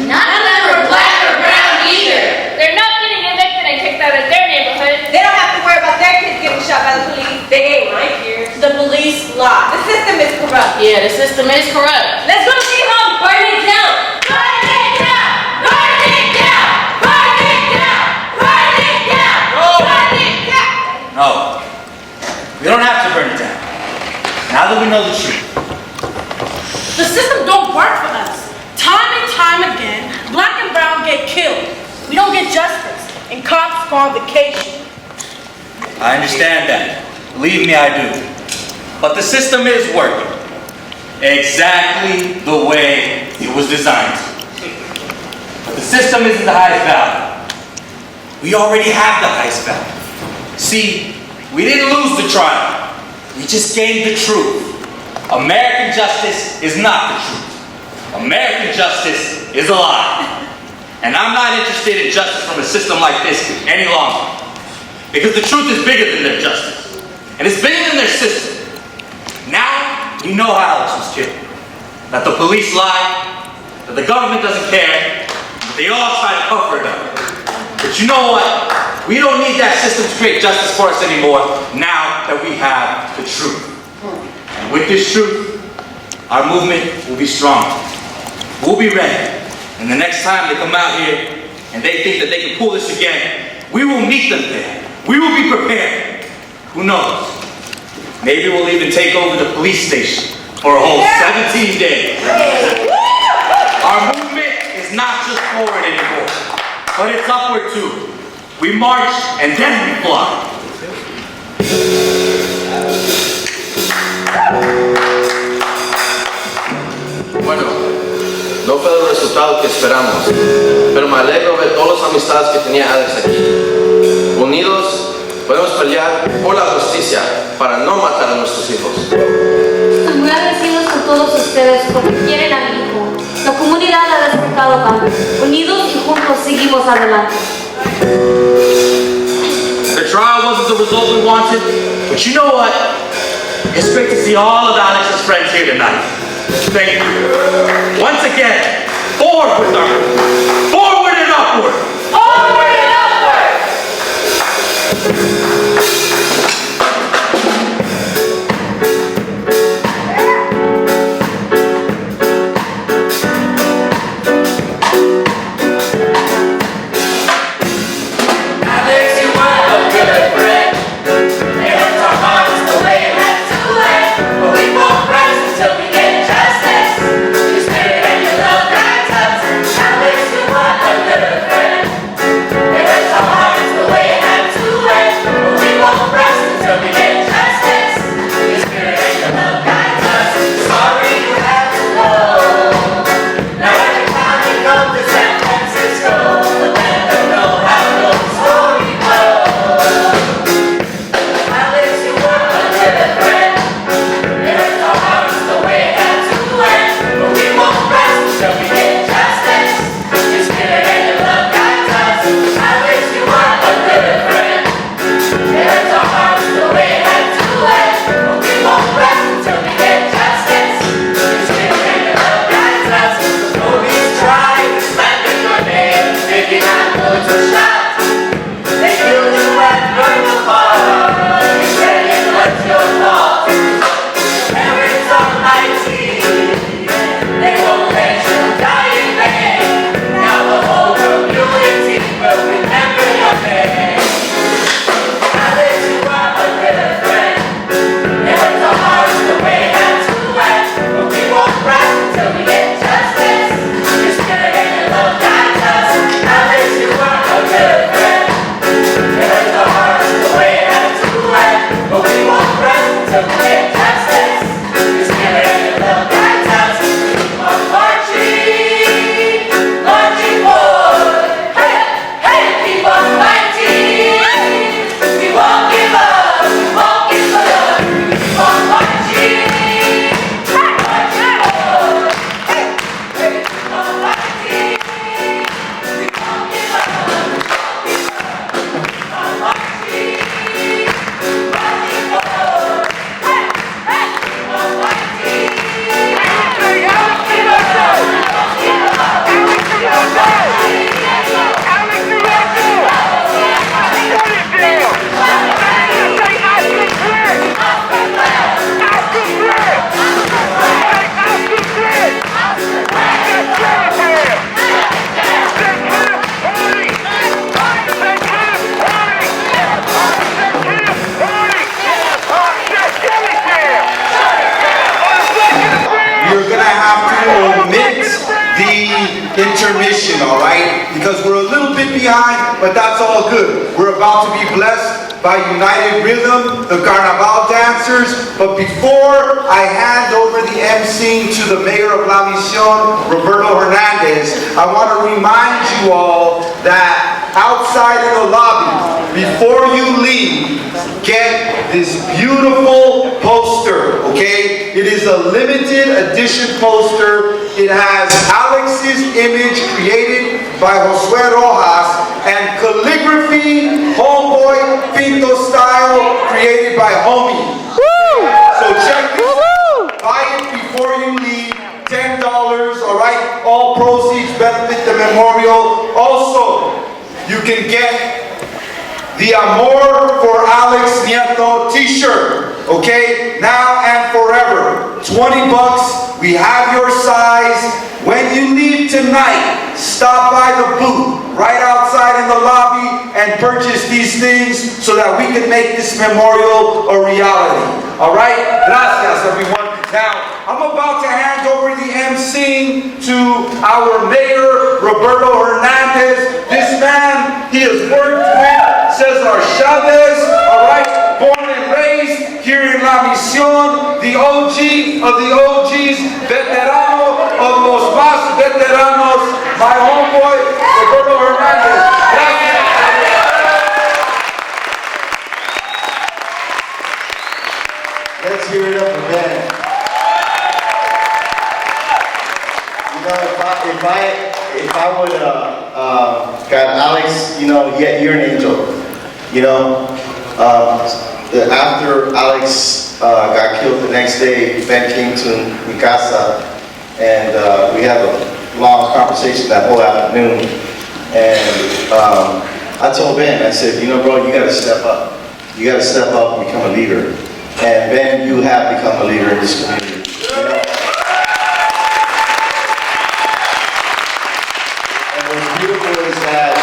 were black or brown either. They're not getting evicted and kicked out of their neighborhood. They don't have to worry about their kids getting shot by the police. They ain't right here. The police lie. The system is corrupt. Yeah, the system is corrupt. Let's go to City Hall. Burn it down. Burn it down. Burn it down. Burn it down. Burn it down. Burn it down. No. We don't have to burn it down. Now that we know the truth. The system don't work for us. Time and time again, black and brown get killed. We don't get justice, and cops go on vacation. I understand that. Believe me, I do. But the system is working. Exactly the way it was designed to. But the system isn't the highest value. We already have the highest value. See, we didn't lose the trial. We just gained the truth. American justice is not the truth. American justice is a lie. And I'm not interested in justice from a system like this any longer. Because the truth is bigger than their justice. And it's bigger than their system. Now, we know how Alex was killed. That the police lie, that the government doesn't care, that they all try to cover it up. But you know what? We don't need that system to create justice for us anymore now that we have the truth. And with this truth, our movement will be strong. We'll be ready. And the next time they come out here and they think that they can pull this again, we will meet them there. We will be prepared. Who knows? Maybe we'll even take over the police station for a whole 17 days. Our movement is not just forward anymore, but it's upward too. We march and then we fly. Bueno, no fue el resultado que esperamos, pero me alegro ver todas las amistades que tenía Alex aquí. Unidos podemos pelear por la justicia para no matar a nuestros hijos. Estoy muy agradecidos con todos ustedes porque quieren a mi hijo. La comunidad ha despertado cambio. Unidos y juntos seguimos adelante. The trial wasn't the result we wanted, but you know what? It's great to see all of Alex's friends here tonight. Thank you. Once again, forward with our movement. Forward and upward. Forward and upward. Alex, you were a good friend. It hurts our hearts the way it had to end, but we won't rest until we get justice. Your spirit and your love guides us. Alex, you were a good friend. It hurts our hearts the way it had to end. leave behind, but that's all good. We're about to be blessed by United Rhythm, the Carnaval dancers. But before I hand over the emceeing to the mayor of La Misión, Roberto Hernandez, I want to remind you all that outside in the lobby, before you leave, get this beautiful poster, okay? It is a limited edition poster. It has Alex's image created by Josué Rojas and calligraphy, homeboy, Pinto style, created by Homie. So check this out. Buy it before you leave. $10, all right? All proceeds benefit the memorial. Also, you can get the Amor for Alex Nieto t-shirt, okay? Now and forever. $20, we have your size. When you leave tonight, stop by the booth right outside in the lobby and purchase these things so that we can make this memorial a reality. All right? Gracias, everyone. Now, I'm about to hand over the emceeing to our mayor, Roberto Hernandez. This man, he has worked with Cesar Chavez, all right? Born and raised here in La Misión, the OG of the OGs, veterano of los más veteranos, my homeboy, Roberto Hernandez. Gracias. Let's hear it up for Ben. You know, if I would, God, Alex, you know, you're an angel. You know, after Alex got killed the next day, Ben came to mi casa, and we had a long conversation that whole afternoon. And I told Ben, I said, you know, bro, you got to step up. You got to step up and become a leader. And Ben, you have become a leader in this community. You know? And what's beautiful is that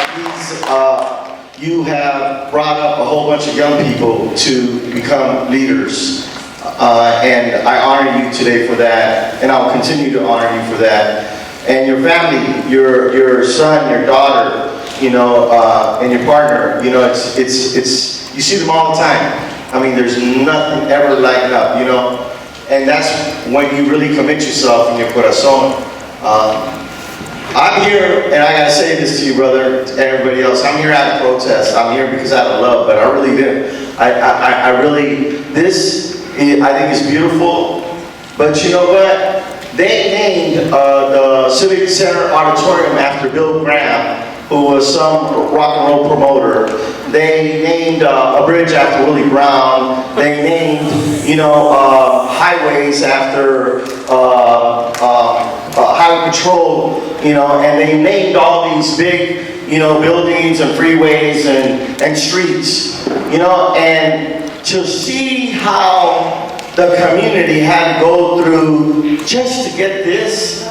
you have brought up a whole bunch of young people to become leaders. And I honor you today for that, and I'll continue to honor you for that. And your family, your son, your daughter, you know, and your partner, you know, it's you see them all the time. I mean, there's nothing ever lighting up, you know, and that's when you really commit yourself in your corazón. I'm here, and I gotta say this to you, brother, to everybody else. I'm here out of protest. I'm here because out of love, but I really didn't. I really, this, I think is beautiful, but you know what? They named the Civic Center Auditorium after Bill Graham, who was some rock and roll promoter. They named a bridge after Willie Brown. They named, you know, highways after highway patrol, you know, and they named all these big, you know, buildings and freeways and streets, you know, and to see how the community had to go through just to get this,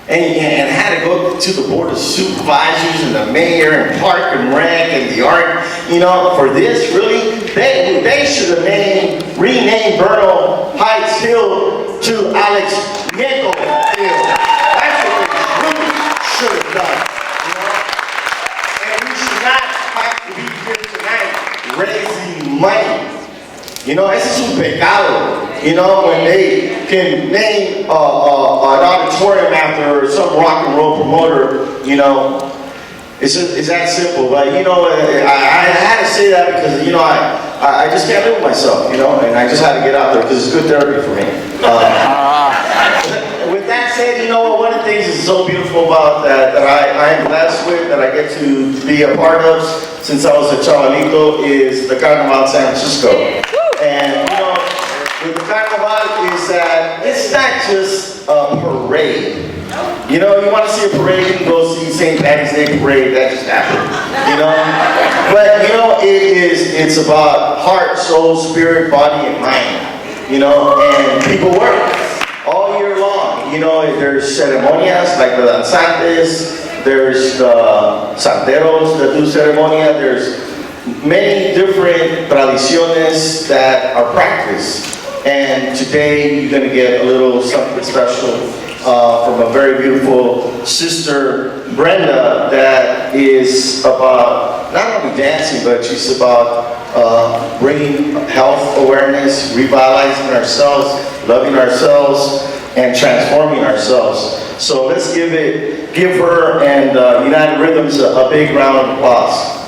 and had to go to the board of supervisors and the mayor and park and rec and the art, you know, for this, really, they should have renamed Bernal Heights Hill to Alex Nieto Hill. That's what they really should have done, you know. And we should not have to be here tonight raising money. You know, ese es un pecado. You know, when they can name an auditorium after some rock and roll promoter, you know, it's that simple. But, you know, I had to say that because, you know, I just can't live with myself, you know, and I just had to get out there because it's good therapy for me. With that said, you know, one of the things that's so beautiful about that I am blessed with, that I get to be a part of since I was a chavalito, is the Carnaval in San Francisco. And, you know, with the Carnaval is that it's not just a parade. You know, you want to see a parade, you can go see St. Patty's Day parade, that just happened, you know? But, you know, it's about heart, soul, spirit, body, and mind, you know? And people work all year long. You know, there's ceremonias like the danzantes, there's the santeros that do ceremonia, there's many different tradiciones that are practiced. And today you're going to get a little something special from a very beautiful sister, Brenda, that is about not only dancing, but she's about bringing health awareness, revitalizing ourselves, loving ourselves, and transforming ourselves. So let's give her and United Rhythms a big round of applause.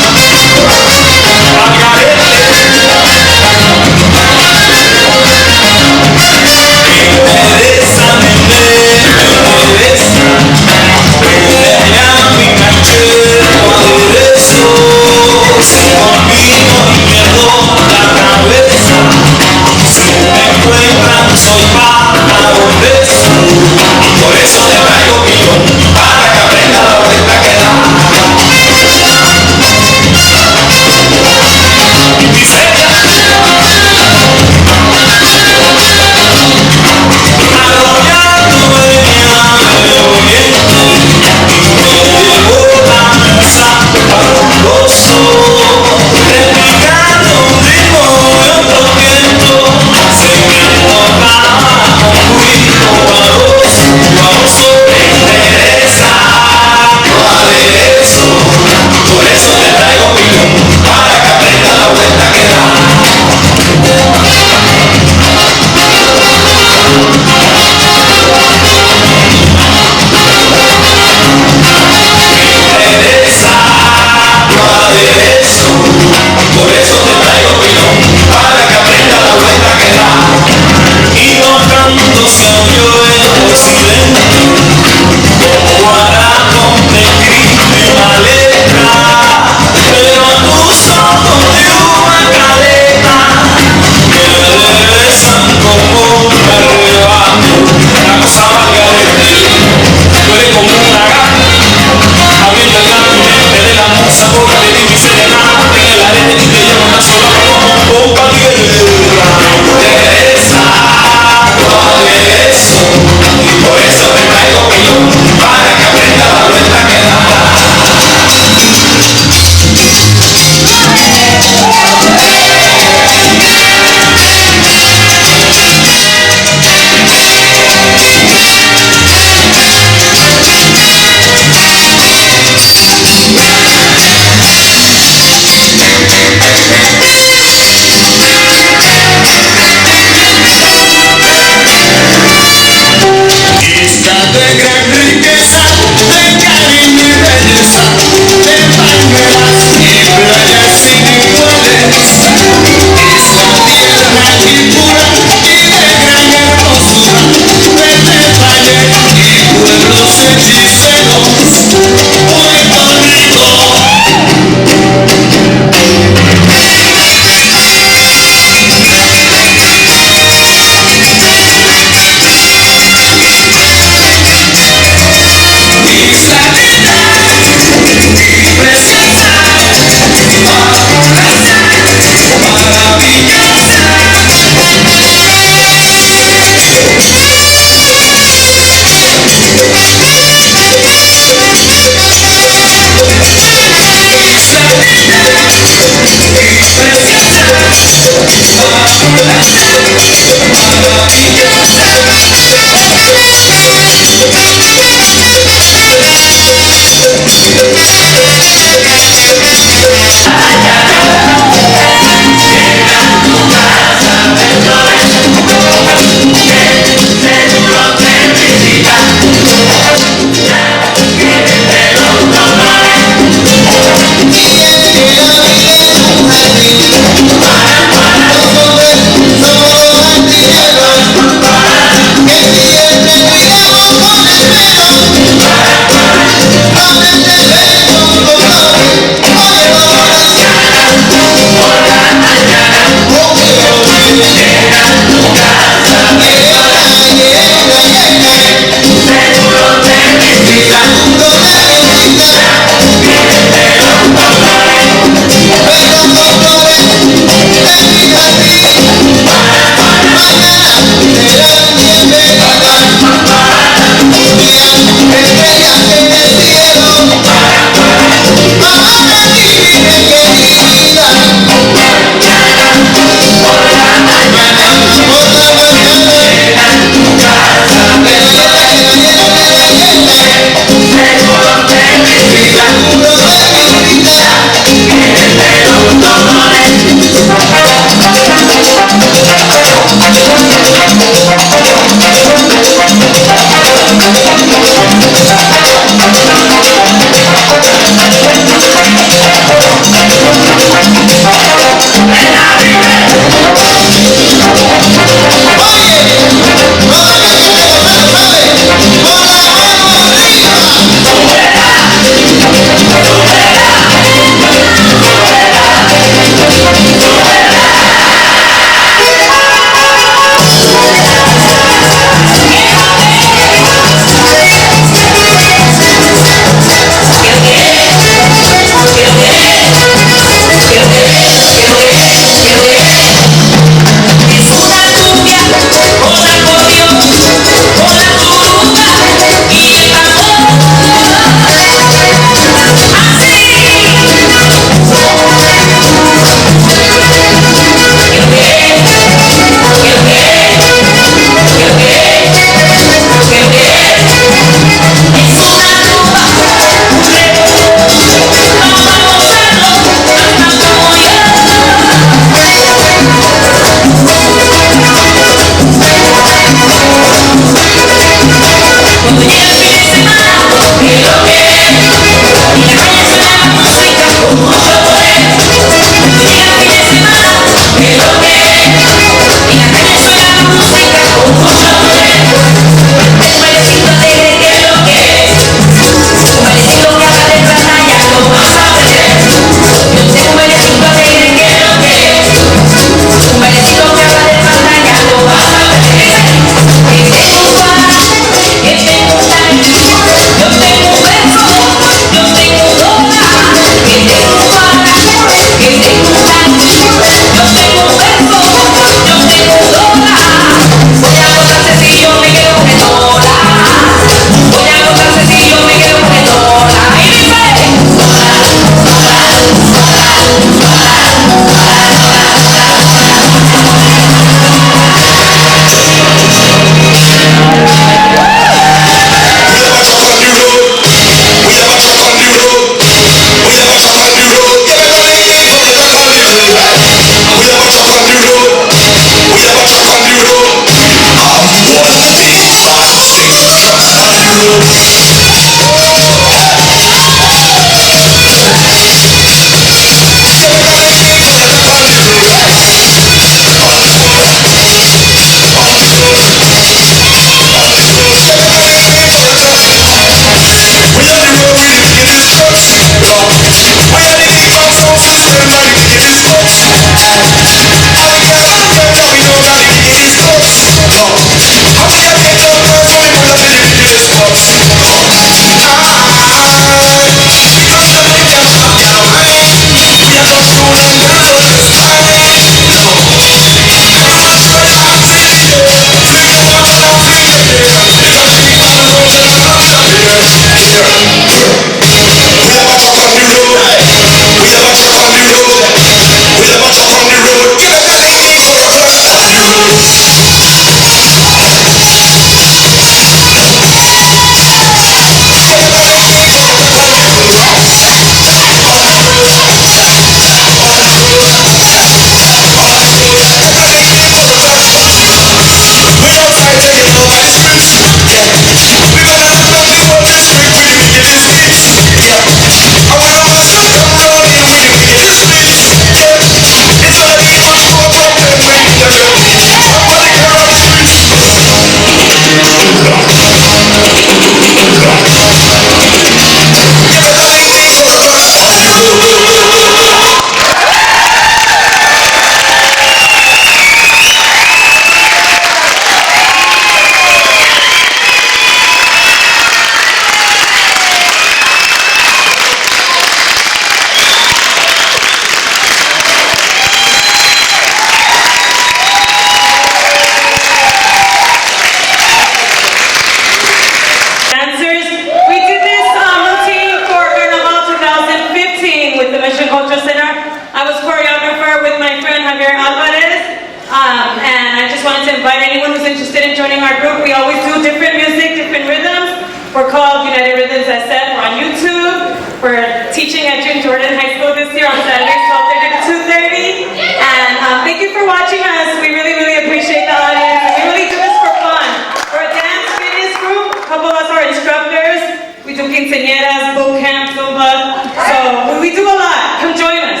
We're called United Rhythms SF. We're on YouTube. We're teaching at June Jordan High School this year on Saturdays, 12:30 to 2:30. And thank you for watching us. We really, really appreciate the audience. We really do this for fun. We're a dance fitness group. A couple of us are instructors. We do quinceañeras, boot camp, Zumba. So we do a lot. Come join us.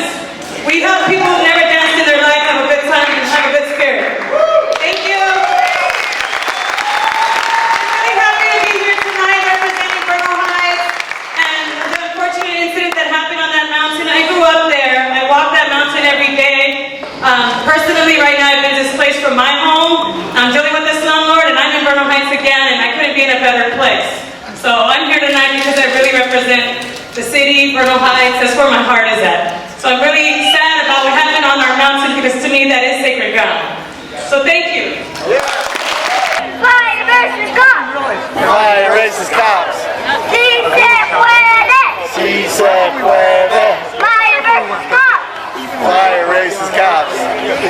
We help people who've never danced in their life have a good time and have a good spirit. Thank you. I'm really happy to be here tonight representing Bernal Heights and the unfortunate incident that happened on that mountain. I grew up there. I walk that mountain every day. Personally, right now, I've been displaced from my home. I'm dealing with this landlord, and I'm in Bernal Heights again, and I couldn't be in a better place. So I'm here tonight because I really represent the city, Bernal Heights. That's where my heart is at. So I'm really sad about what happened on our mountain because to me that is sacred ground. So thank you. Fire versus cops. Fire versus cops. Si se puede. Si se puede. Fire versus cops. Fire versus cops.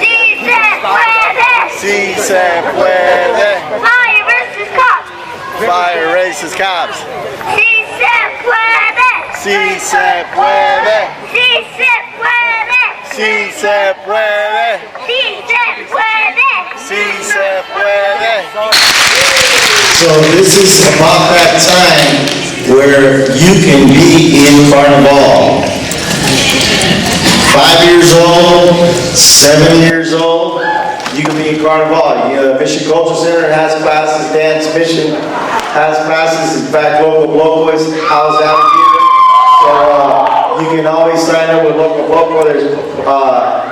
Si se puede. Si se puede. Fire versus cops. Fire versus cops. Si se puede. Si se puede. Si se puede. Si se puede. Si se puede. Si se puede. So this is about that time where you can be in Carnival. 5 years old, 7 years old, you can be in Carnival. Mission Culture Center has classes, Dance Mission has classes. In fact, Loco is housed out here. So you can always sign up with Loco.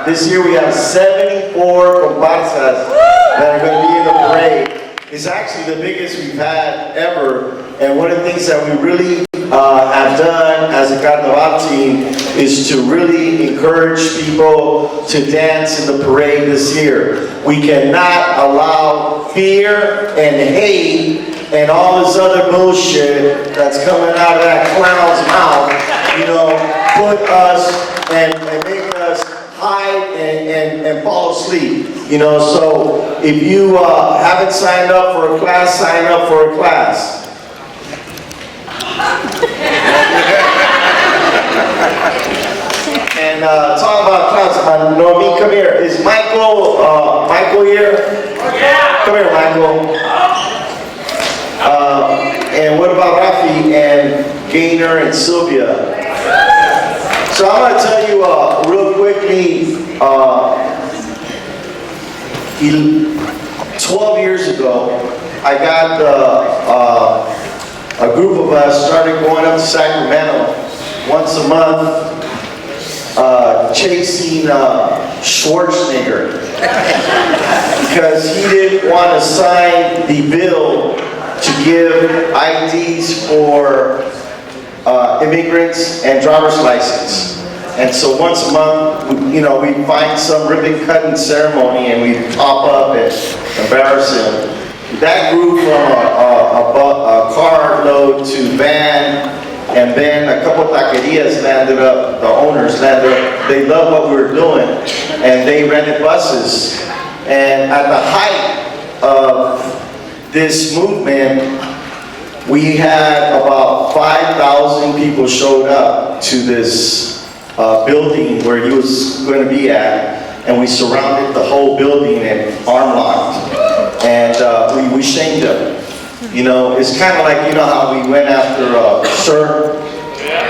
This year we have 74 comparsas that are going to be in the parade. It's actually the biggest we've had ever, and one of the things that we really have done as a Carnival team is to really encourage people to dance in the parade this year. We cannot allow fear and hate and all this other bullshit that's coming out of that clown's mouth, put us and make us hide and fall asleep. So if you haven't signed up for a class, sign up for a class. And talking about clowns, Normie, come here. Is Michael here? Yeah. Come here, Michael. And what about Rafi and Gaynor and Sylvia? So I'm going to tell you real quickly, 12 years ago, I got a group of us started going up to Sacramento once a month, chasing Schwarzenegger because he didn't want to sign the bill to give IDs for immigrants and driver's license. And so once a month, we find some ribbon cutting ceremony and we pop up and embarrass him. That grew from a car load to van, and then a couple taquerias landed up, the owners landed up. They loved what we were doing, and they rented buses. And at the height of this movement, we had about 5,000 people showed up to this building where he was going to be at, and we surrounded the whole building and arm locked, and we shamed him. It's kind of like, how we went after Sir,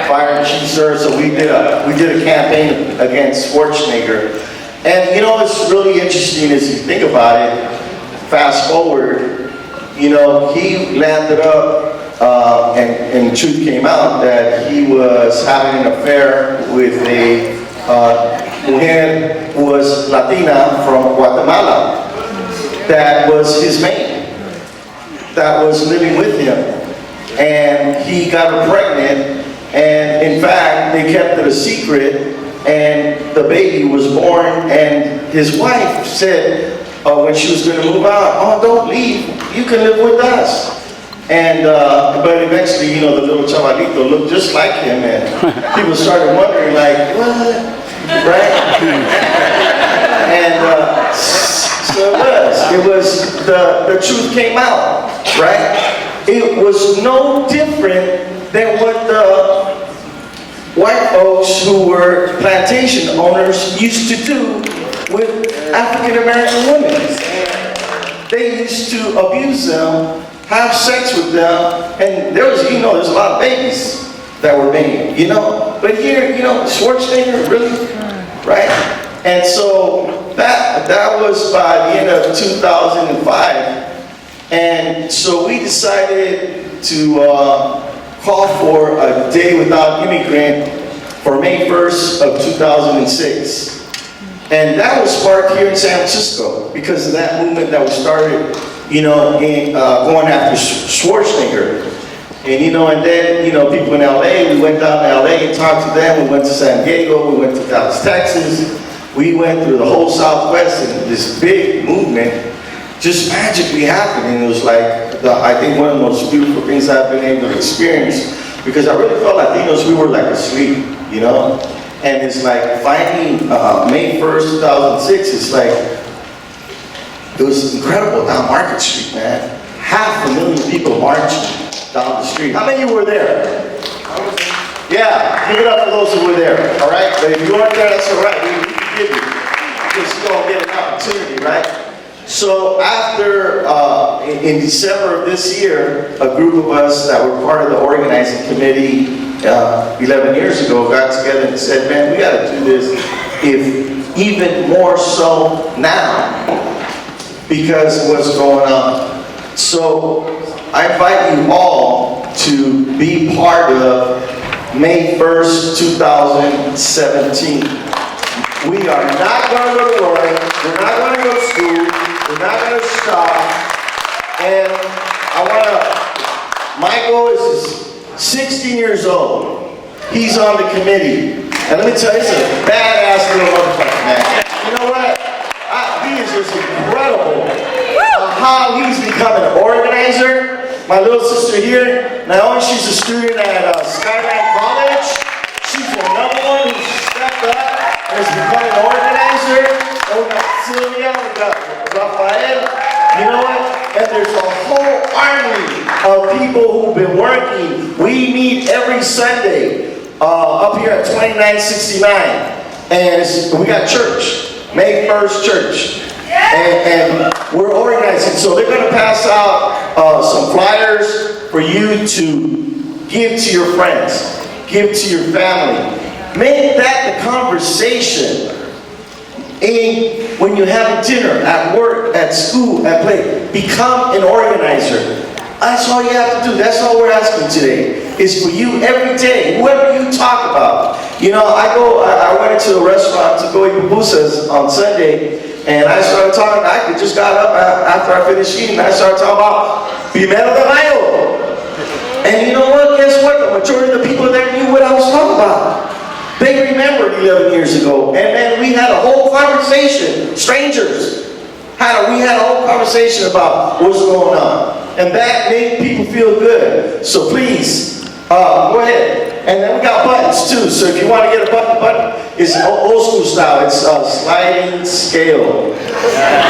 Fire and Chief Sir, so we did a campaign against Schwarzenegger. And what's really interesting is you think about it, fast forward, he landed up, and the truth came out that he was having an affair with a mujer who was Latina from Guatemala. That was his mate, that was living with him. And he got her pregnant, and in fact, they kept it a secret, and the baby was born, and his wife said, when she was going to move out, "Oh, don't leave, you can live with us." And but eventually, the little chavalito looked just like him, and people started wondering, like, what, right? And so it was the truth came out, right? it was no different than what the white folks who were plantation owners used to do with African American women. They used to abuse them, have sex with them, and there's a lot of babies that were made, But here, Schwarzenegger, really, right? And so that was by the end of 2005. And so we decided to call for a day without immigrant for May 1st of 2006. And that was sparked here in San Francisco because of that movement that was started, in going after Schwarzenegger. And then, people in LA, we went down to LA and talked to them. We went to San Diego, we went to Dallas, Texas. We went through the whole Southwest, and this big movement just magically happened. And it was like, I think one of the most beautiful things I've been able to experience, because I really felt Latinos, we were like asleep, And it's like finding May 1st, 2006, it's like, it was incredible down Market Street, man. 500,000 people marching down the street. How many of you were there? Yeah, give it up for those who were there, all right? But if you weren't there, that's all right. We forgive you. Because you don't get an opportunity, right? So after, in December of this year, a group of us that were part of the organizing committee 11 years ago got together and said, man, we got to do this, if even more so now, because of what's going on. So I invite you all to be part of May 1st, 2017. We are not going to go to work, we're not going to go to school, we're not going to stop, and Michael is 16 years old. He's on the committee. And let me tell you, he's a badass little motherfucker, man. You know what? He is just incredible how he's become an organizer. My little sister here, Naomi, she's a student at Skyline College. She's the number one who stepped up and has become an organizer. And we got Sylvia, we got Rafael. You know what? And there's a whole army of people who've been working. We meet every Sunday up here at 2969. And we got church, May 1st church. And we're organizing. So they're going to pass out some flyers for you to give to your friends, give to your family. Make that the conversation when you're having dinner, at work, at school, at play. Become an organizer. That's all you have to do. That's all we're asking today. Is for you every day, whoever you talk about. I went into a restaurant to go eat pupusas on Sunday, and I started talking. I just got up after I finished eating. I started talking about Primero de Mayo. And you know what? Guess what? The majority of the people there knew what I was talking about. They remembered 11 years ago. And man, we had a whole conversation. Strangers. We had a whole conversation about what's going on. And that made people feel good. So please, go ahead. And then we got buttons too. So if you want to get a button, it's old school style. It's a sliding scale.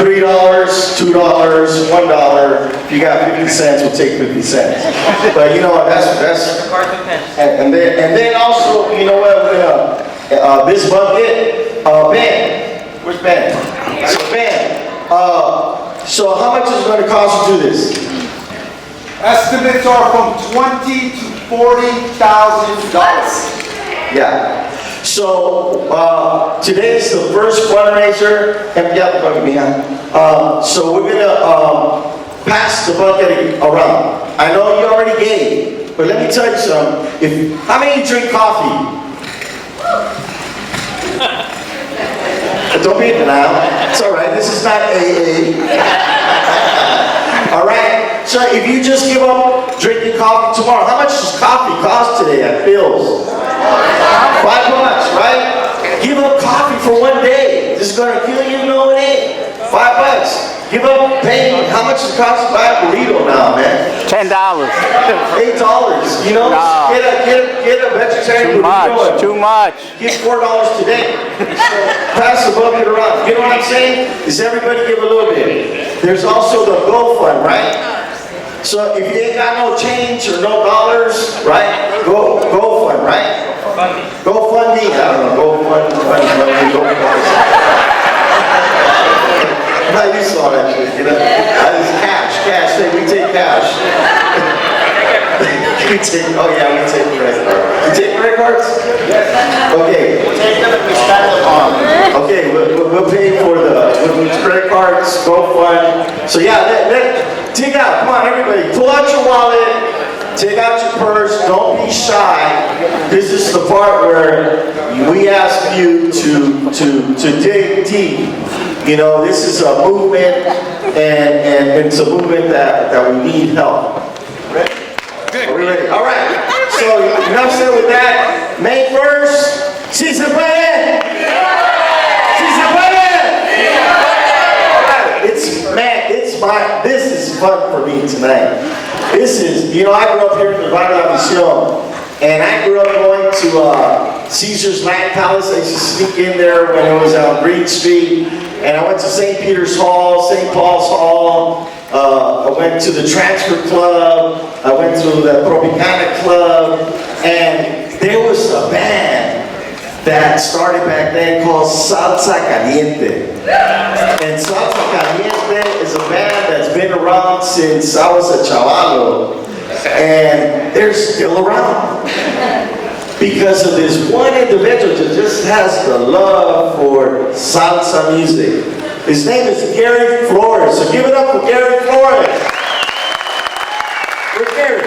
$3, $2, $1. If you got 50 cents, we'll take 50 cents. But that's and then also, you know what, this bucket, Ben. Where's Ben? So Ben, so how much is it going to cost to do this? Estimates are from $20,000 to $40,000. Yeah. So today's the first fundraiser, and so we're gonna pass the bucket around. I know you already gave, but let me tell you something. How many drink coffee? Don't be in denial. It's all right. This is not AA. All right. So if you just give up drinking coffee tomorrow, how much does coffee cost today at Phil's? $5, right? Give up coffee for one day. This is gonna kill you, no it ain't. $5. Give up paying. How much does it cost to buy a burrito now, man? $10. $8. You know, get a vegetarian burrito. Too much. Give $4 today. Pass the bucket around. You know what I'm saying? Is everybody give a little bit? There's also the Go Fund, right? So if you ain't got no change or no dollars, right? Go fund, right? Go fund me. I don't know. Go fund. I'm not used to all that shit, you know. I just cash. Hey, we take cash. We take credit cards. You take credit cards? Okay. We'll take them and we stack them on. Okay, we'll pay for the credit cards, go fund. So yeah, take out, come on everybody, pull out your wallet, take out your purse, don't be shy. This is the part where we ask you to dig deep. You know, this is a movement and it's a movement that we need help. Are we ready? All right. So enough said with that. May 1st, si se puede. Si se puede. All right. This is fun for me tonight. This is, you know, I grew up here in the Barrio La Misión, and I grew up going to Caesar's Latin Palace. I used to sneak in there when it was on Green Street, and I went to St. Peter's Hall, St. Paul's Hall. I went to the Transfer Club, I went to the Tropicana Club, and there was a band that started back then called Salsa Caliente. And Salsa Caliente is a band that's been around since I was a chavalo, and they're still around. Because of this one individual that just has the love for salsa music. His name is Gary Flores. So give it up for Gary Flores. For Gary.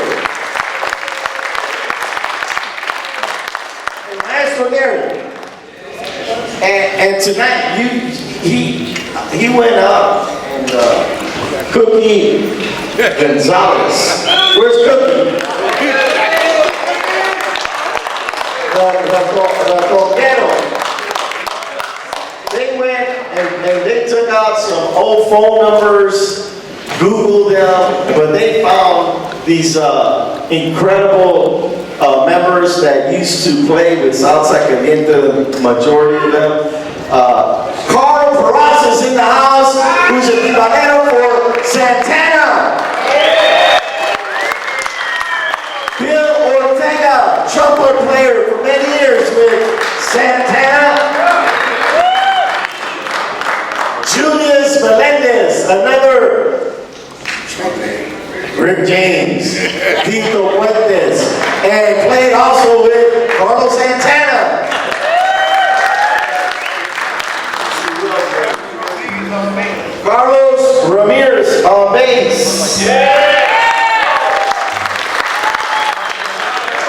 And Maestro Gary. And tonight, he went up and Cookie Gonzalez. Where's Cookie? They went and they took out some old phone numbers, Googled them, but they found these incredible members that used to play with Salsa Caliente, the majority of them. Carl Peraza is in the house, who's a tibanero for Santana. Bill Ortega, trumpet player for many years with Santana. Julius Melendez, another Rick James, Tito Fuentes, and played also with Carlos Santana. Carlos Ramirez on bass.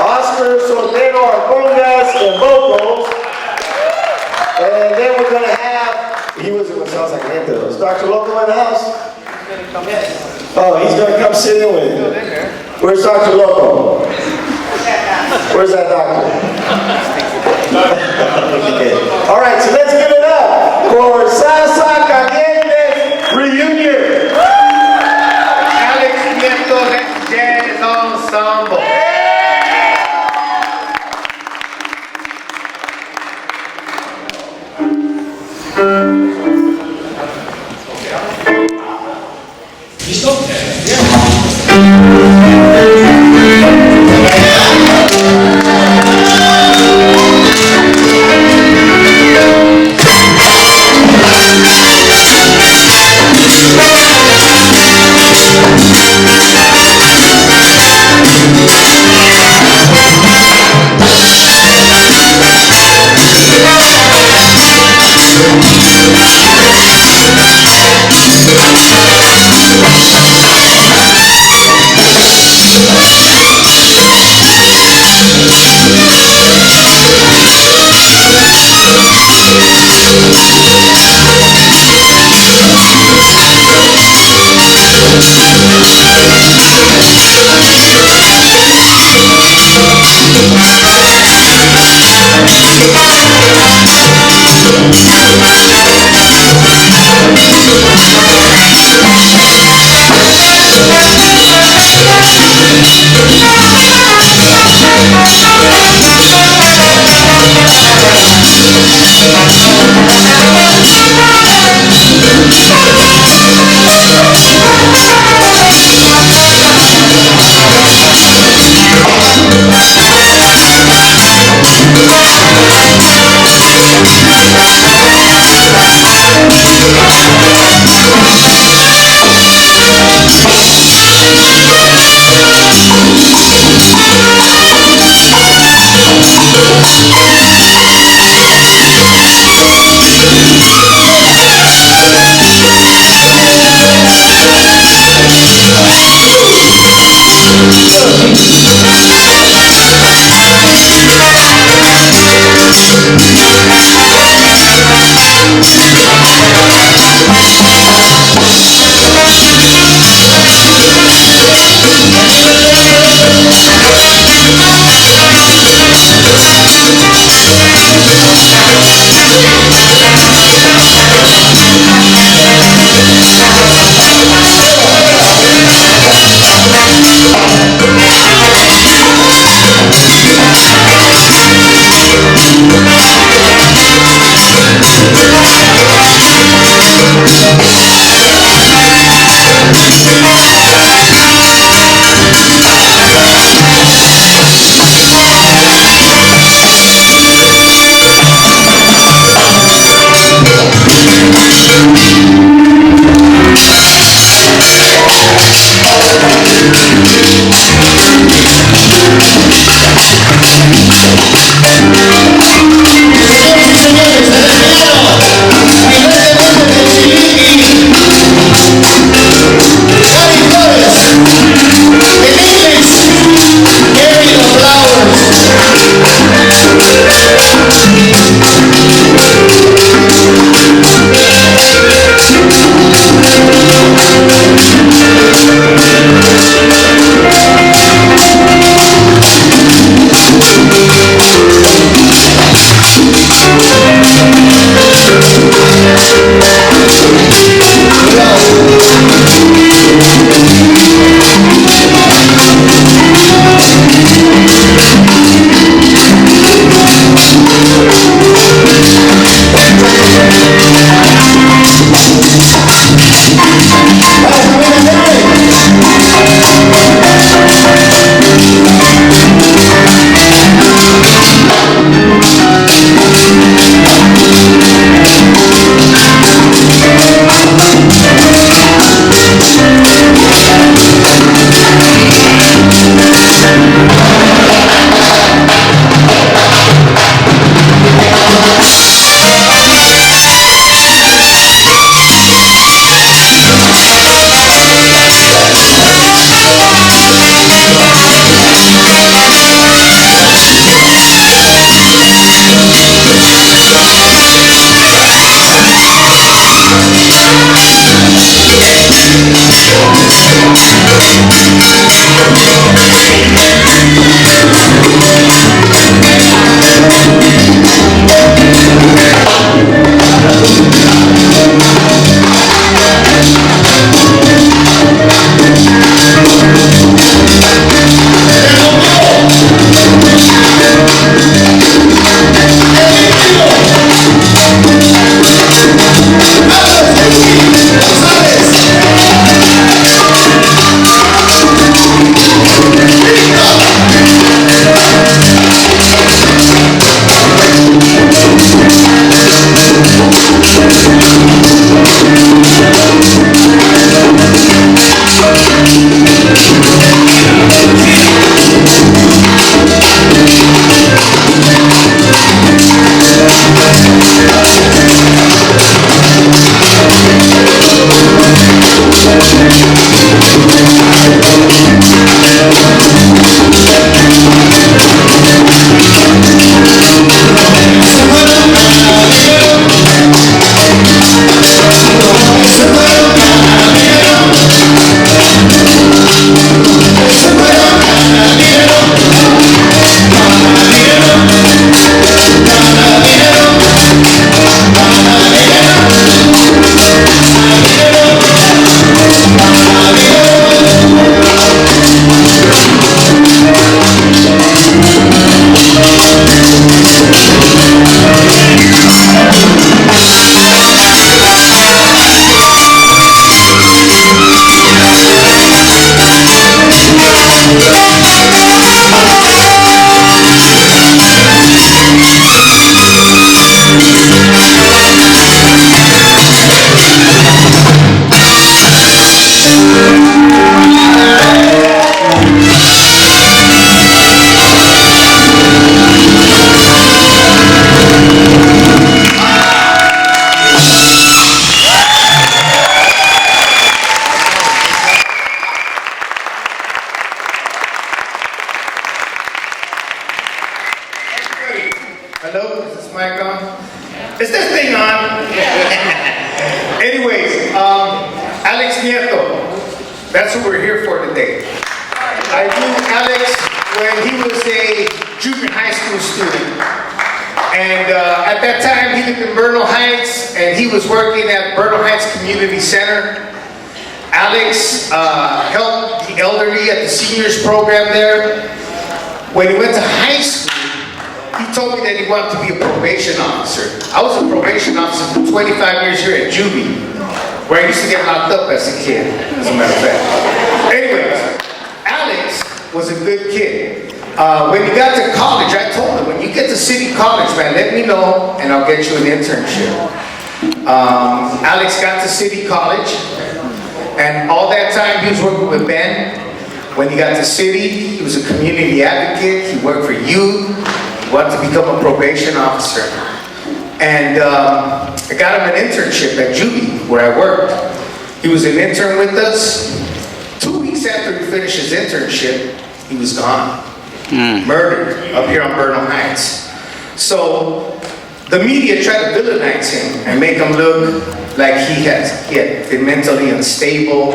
Oscar Soltero on congas and vocals. And then we're going to have, he was in the Salsa Caliente though. Is Dr. Loco in the house? Oh, he's going to come sit in with you. Where's Dr. Loco? Where's that doctor? Okay. All right, so let's give it up for Salsa Caliente Reunion. Alex Nieto Jazz Ensemble. Thank you. Hello, is this mic on? Is this thing on? Anyways, Alex Nieto, that's what we're here for today. I knew Alex when he was a junior high school student. And at that time, he lived in Bernal Heights, and he was working at Bernal Heights Community Center. Alex helped the elderly at the seniors program there. When he went to high school, he told me that he wanted to be a probation officer. I was a probation officer for 25 years here at Juvie, where I used to get locked up as a kid, as a matter of fact. Anyways, Alex was a good kid. When he got to college, I told him, when you get to City College, man, let me know and I'll get you an internship. Alex got to City College, and all that time he was working with Ben. When he got to City, he was a community advocate, he worked for youth, he wanted to become a probation officer. And I got him an internship at Juvie, where I worked. He was an intern with us. 2 weeks after he finished his internship, he was gone. Murdered up here on Bernal Heights. So the media tried to villainize him and make him look like he had been mentally unstable,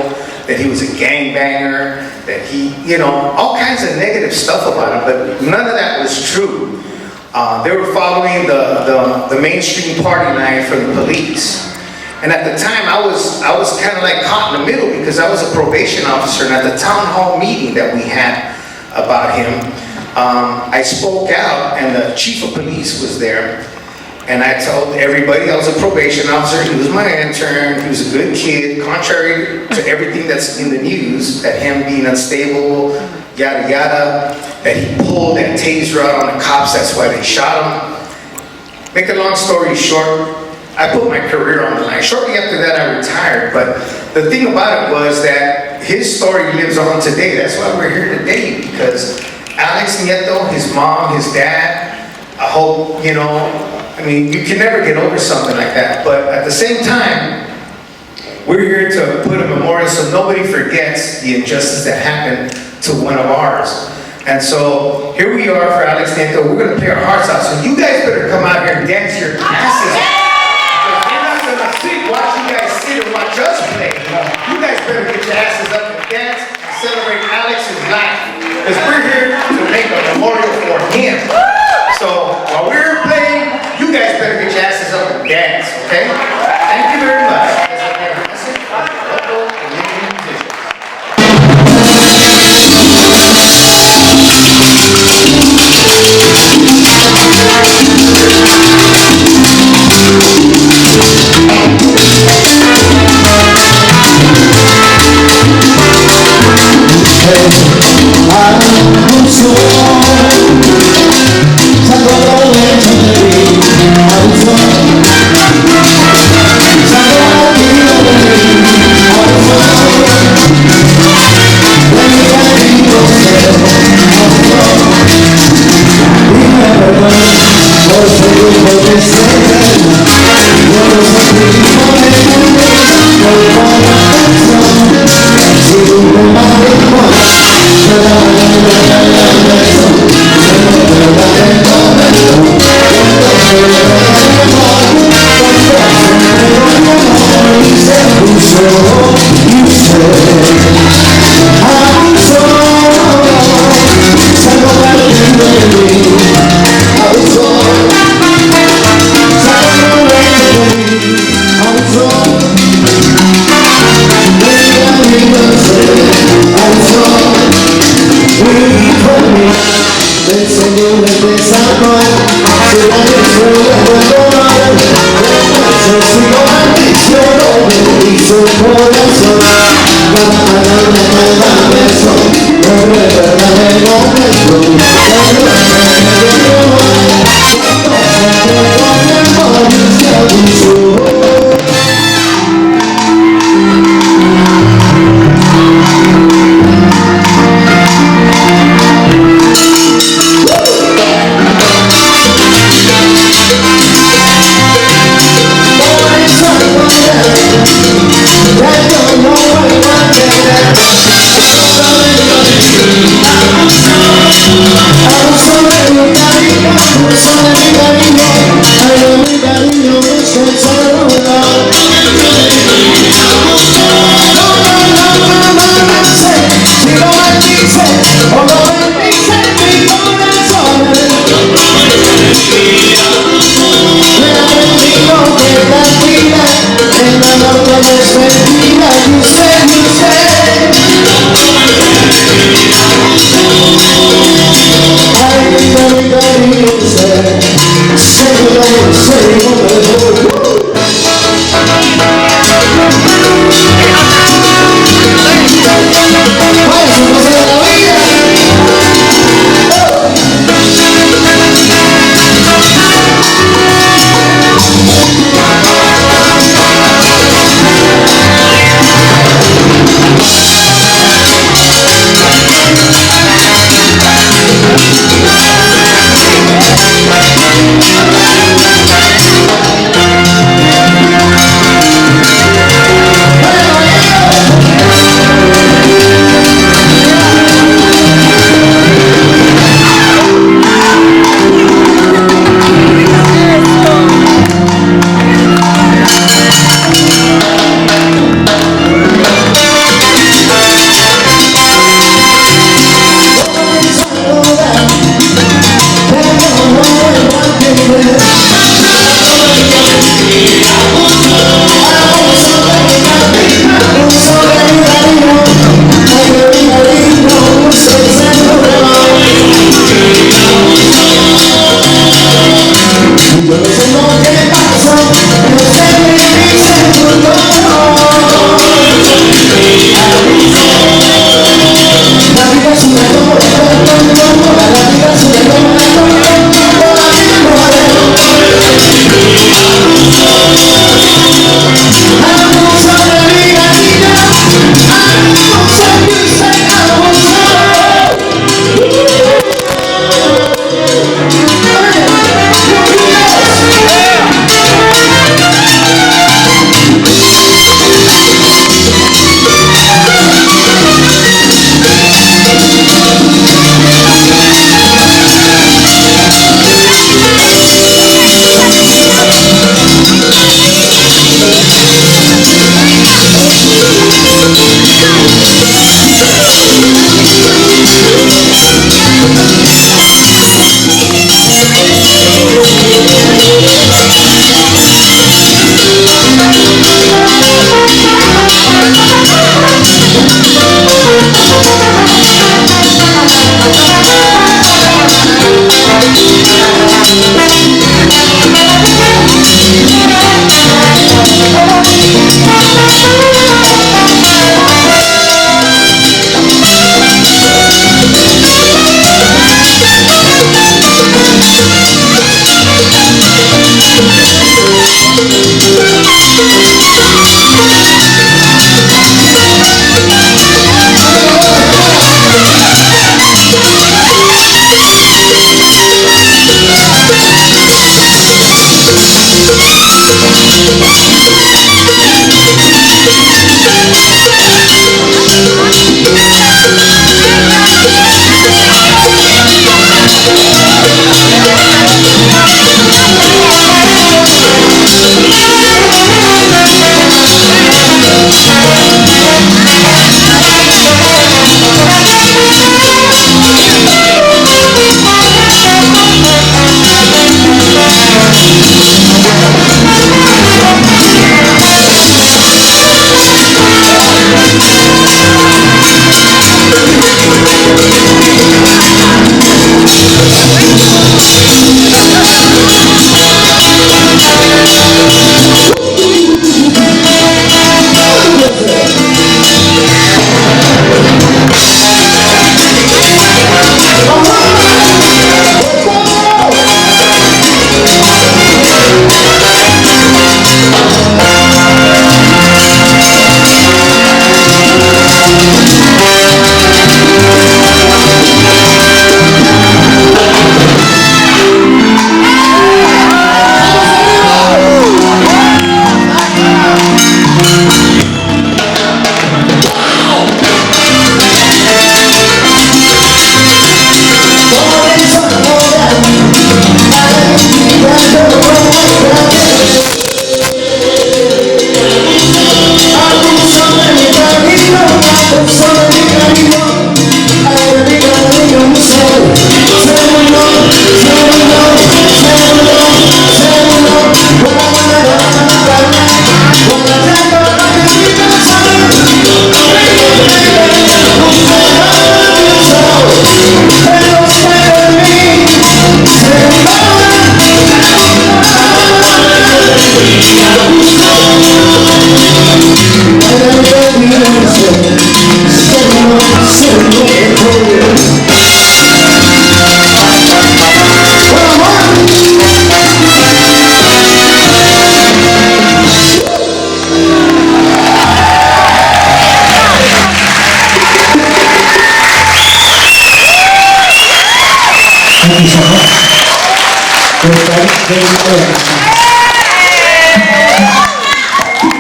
that he was a gangbanger, that he, all kinds of negative stuff about him, but none of that was true. They were following the mainstream party line from the police. And at the time, I was kind of like caught in the middle, because I was a probation officer, and at the town hall meeting that we had about him, I spoke out, and the chief of police was there, and I told everybody I was a probation officer, he was my intern, he was a good kid, contrary to everything that's in the news, that him being unstable, yada yada, that he pulled that taser out on the cops, that's why they shot him. Make a long story short, I put my career on the line. Shortly after that, I retired, but the thing about it was that his story lives on today. That's why we're here today, because Alex Nieto, his mom, his dad, I hope, you can never get over something like that, but at the same time, we're here to put a memorial so nobody forgets the injustice that happened to one of ours. And so, here we are for Alex Nieto. We're going to play our hearts out, so you guys better come out here and dance your asses off. Because we're not going to watch you guys sit and watch us play. You guys better get your asses up and dance and celebrate Alex's life. Because we're here to make a memorial for him. So, while we're playing, you guys better get your asses up and dance, okay? Thank you very much.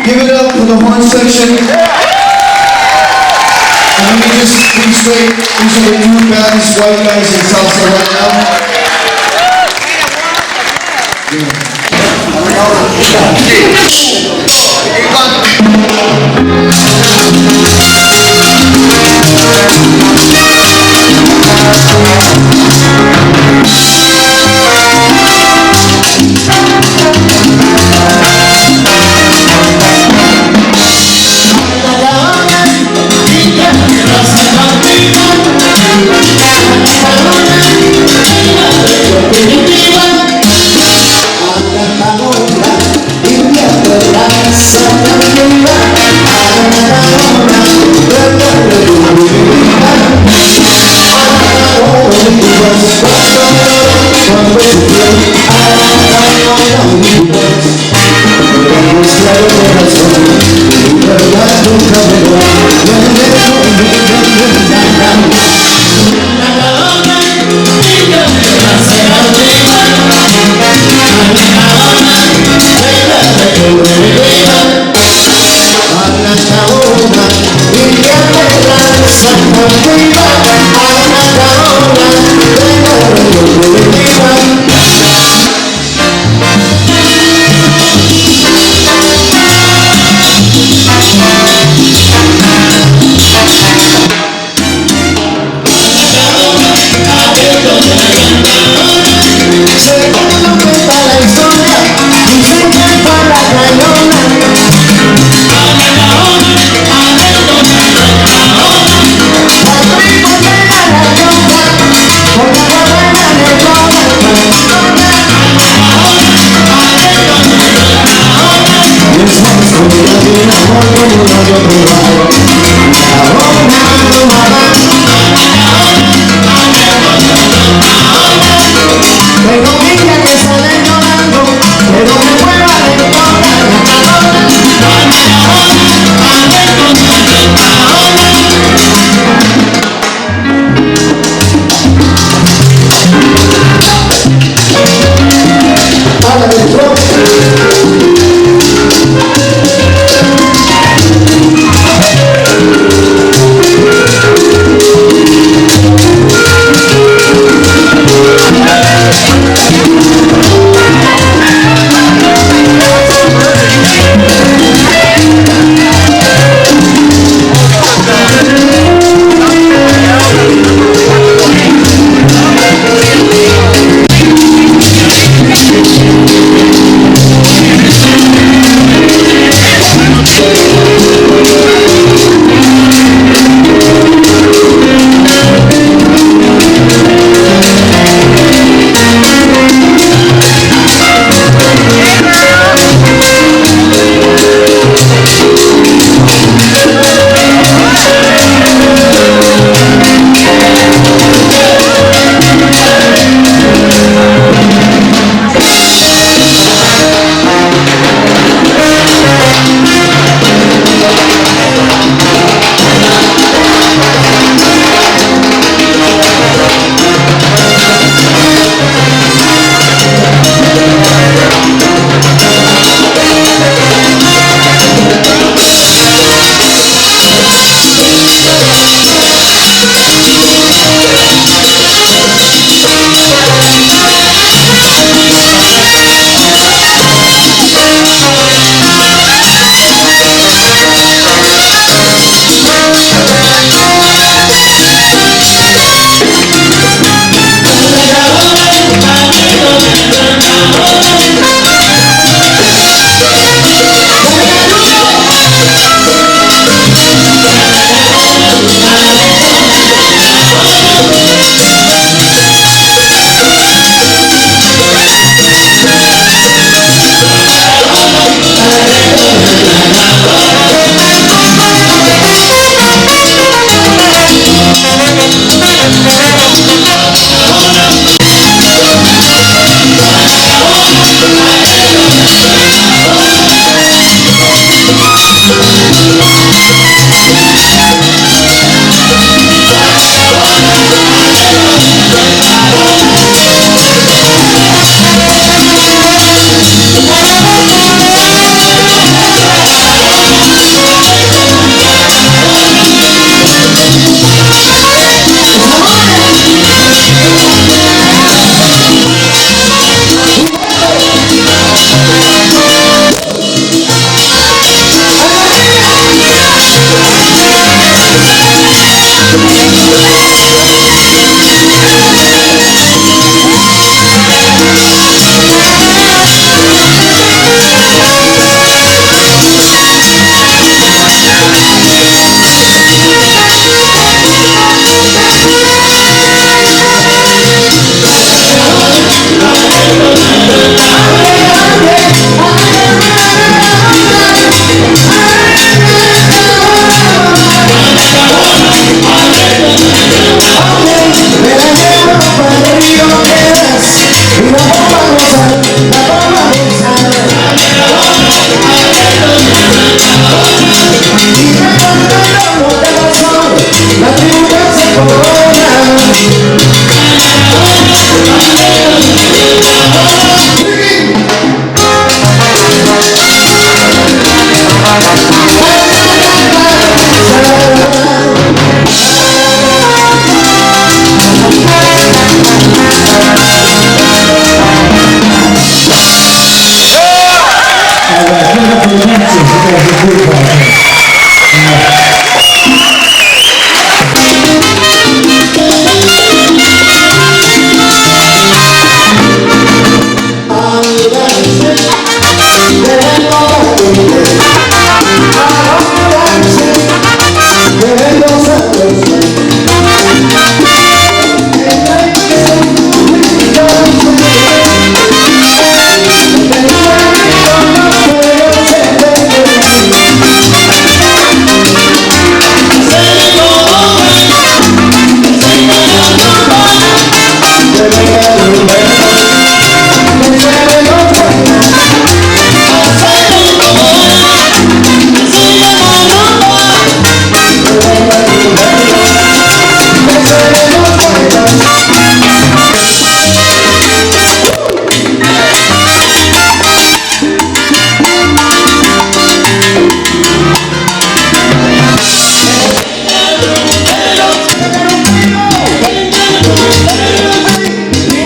Give it up for the horn section. And let me just demonstrate, these are the new baddest white guys in salsa right now.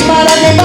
Para que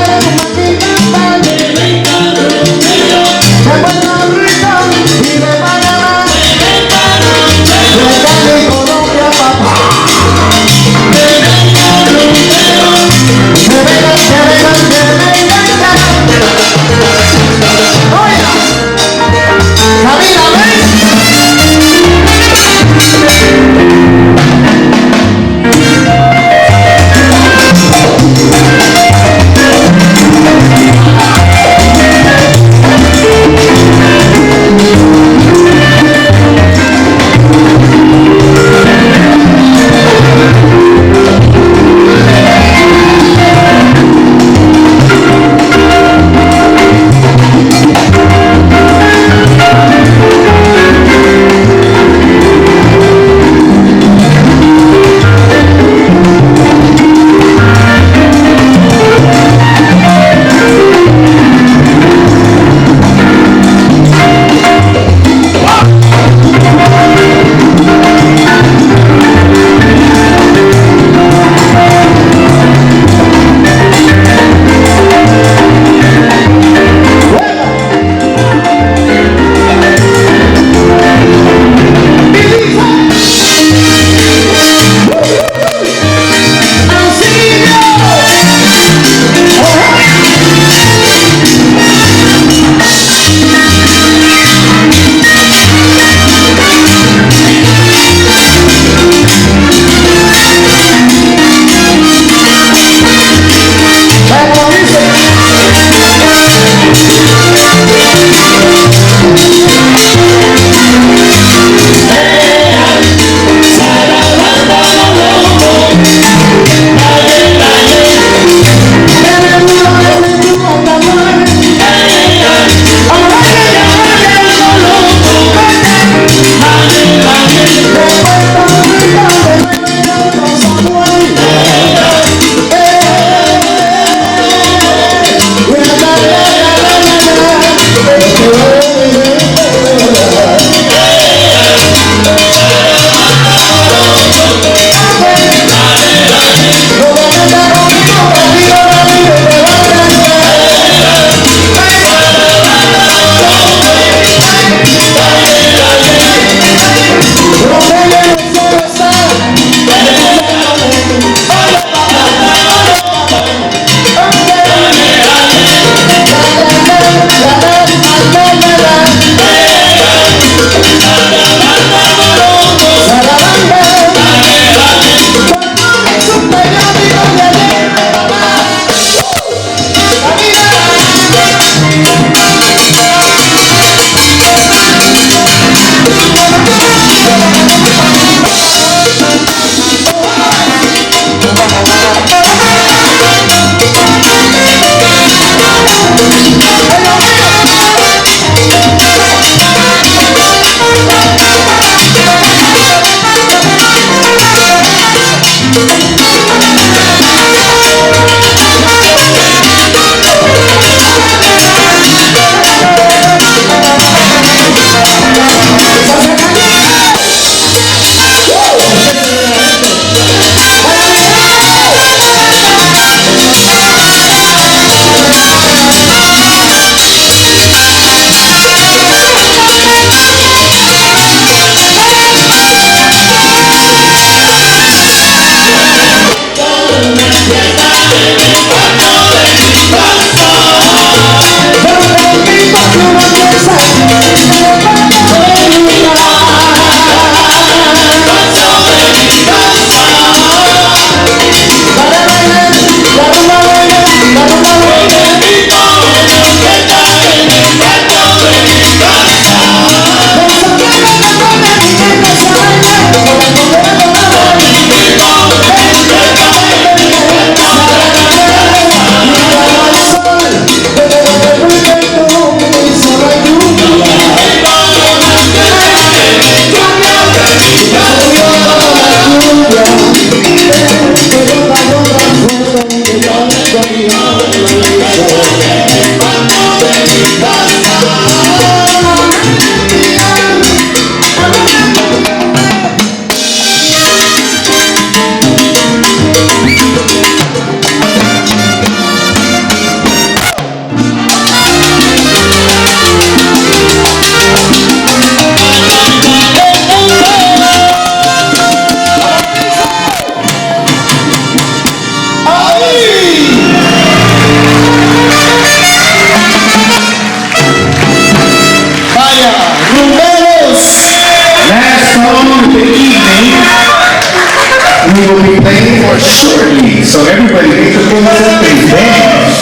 We will be playing for shortly, so everybody get your fingers up and dance.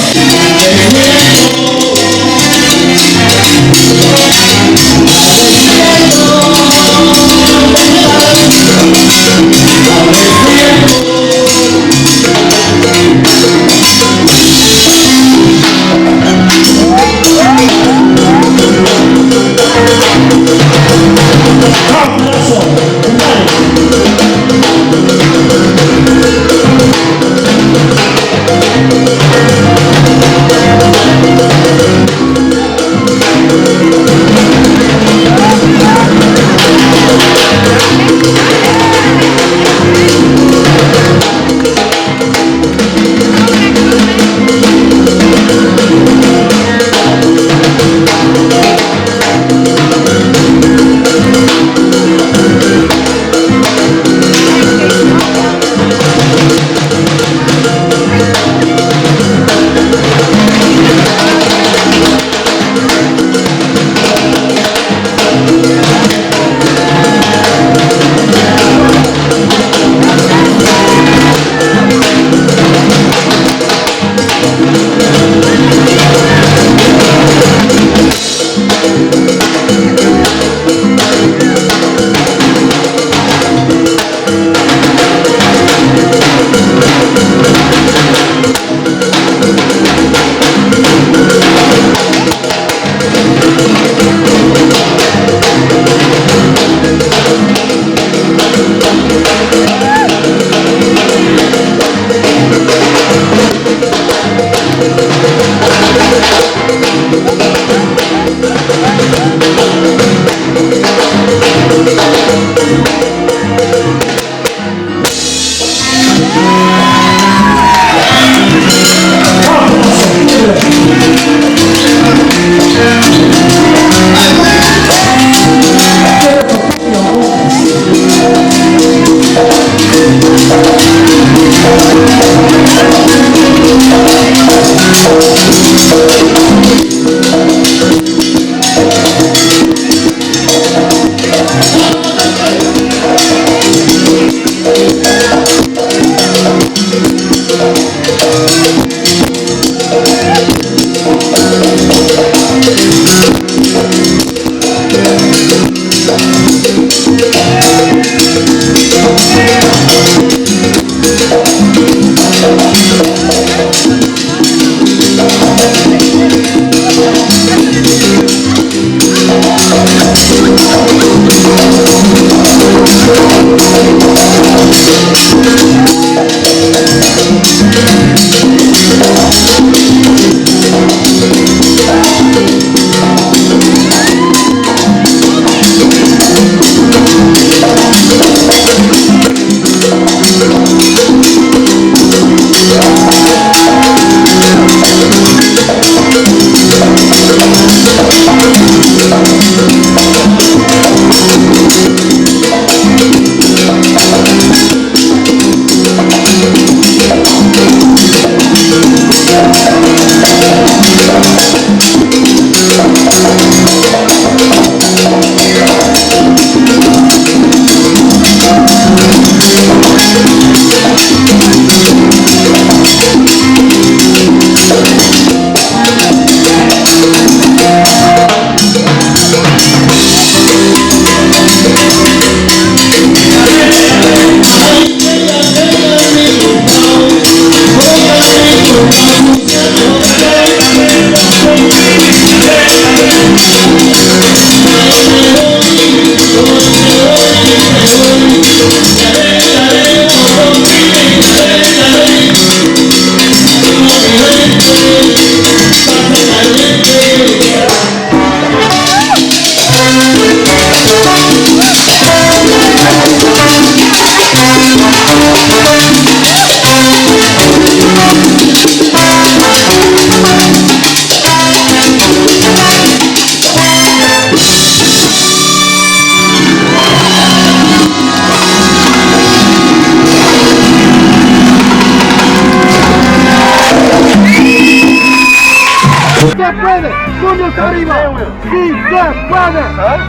puede, puños arriba, sí se puede,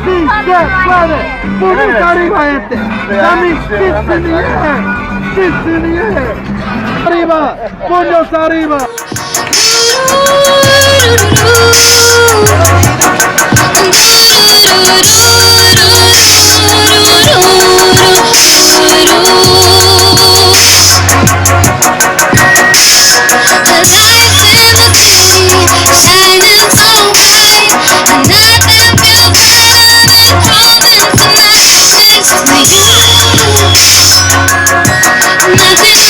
sí se puede, puños arriba gente, Dami, fist in the air, fist in the air, arriba, puños arriba. Nothing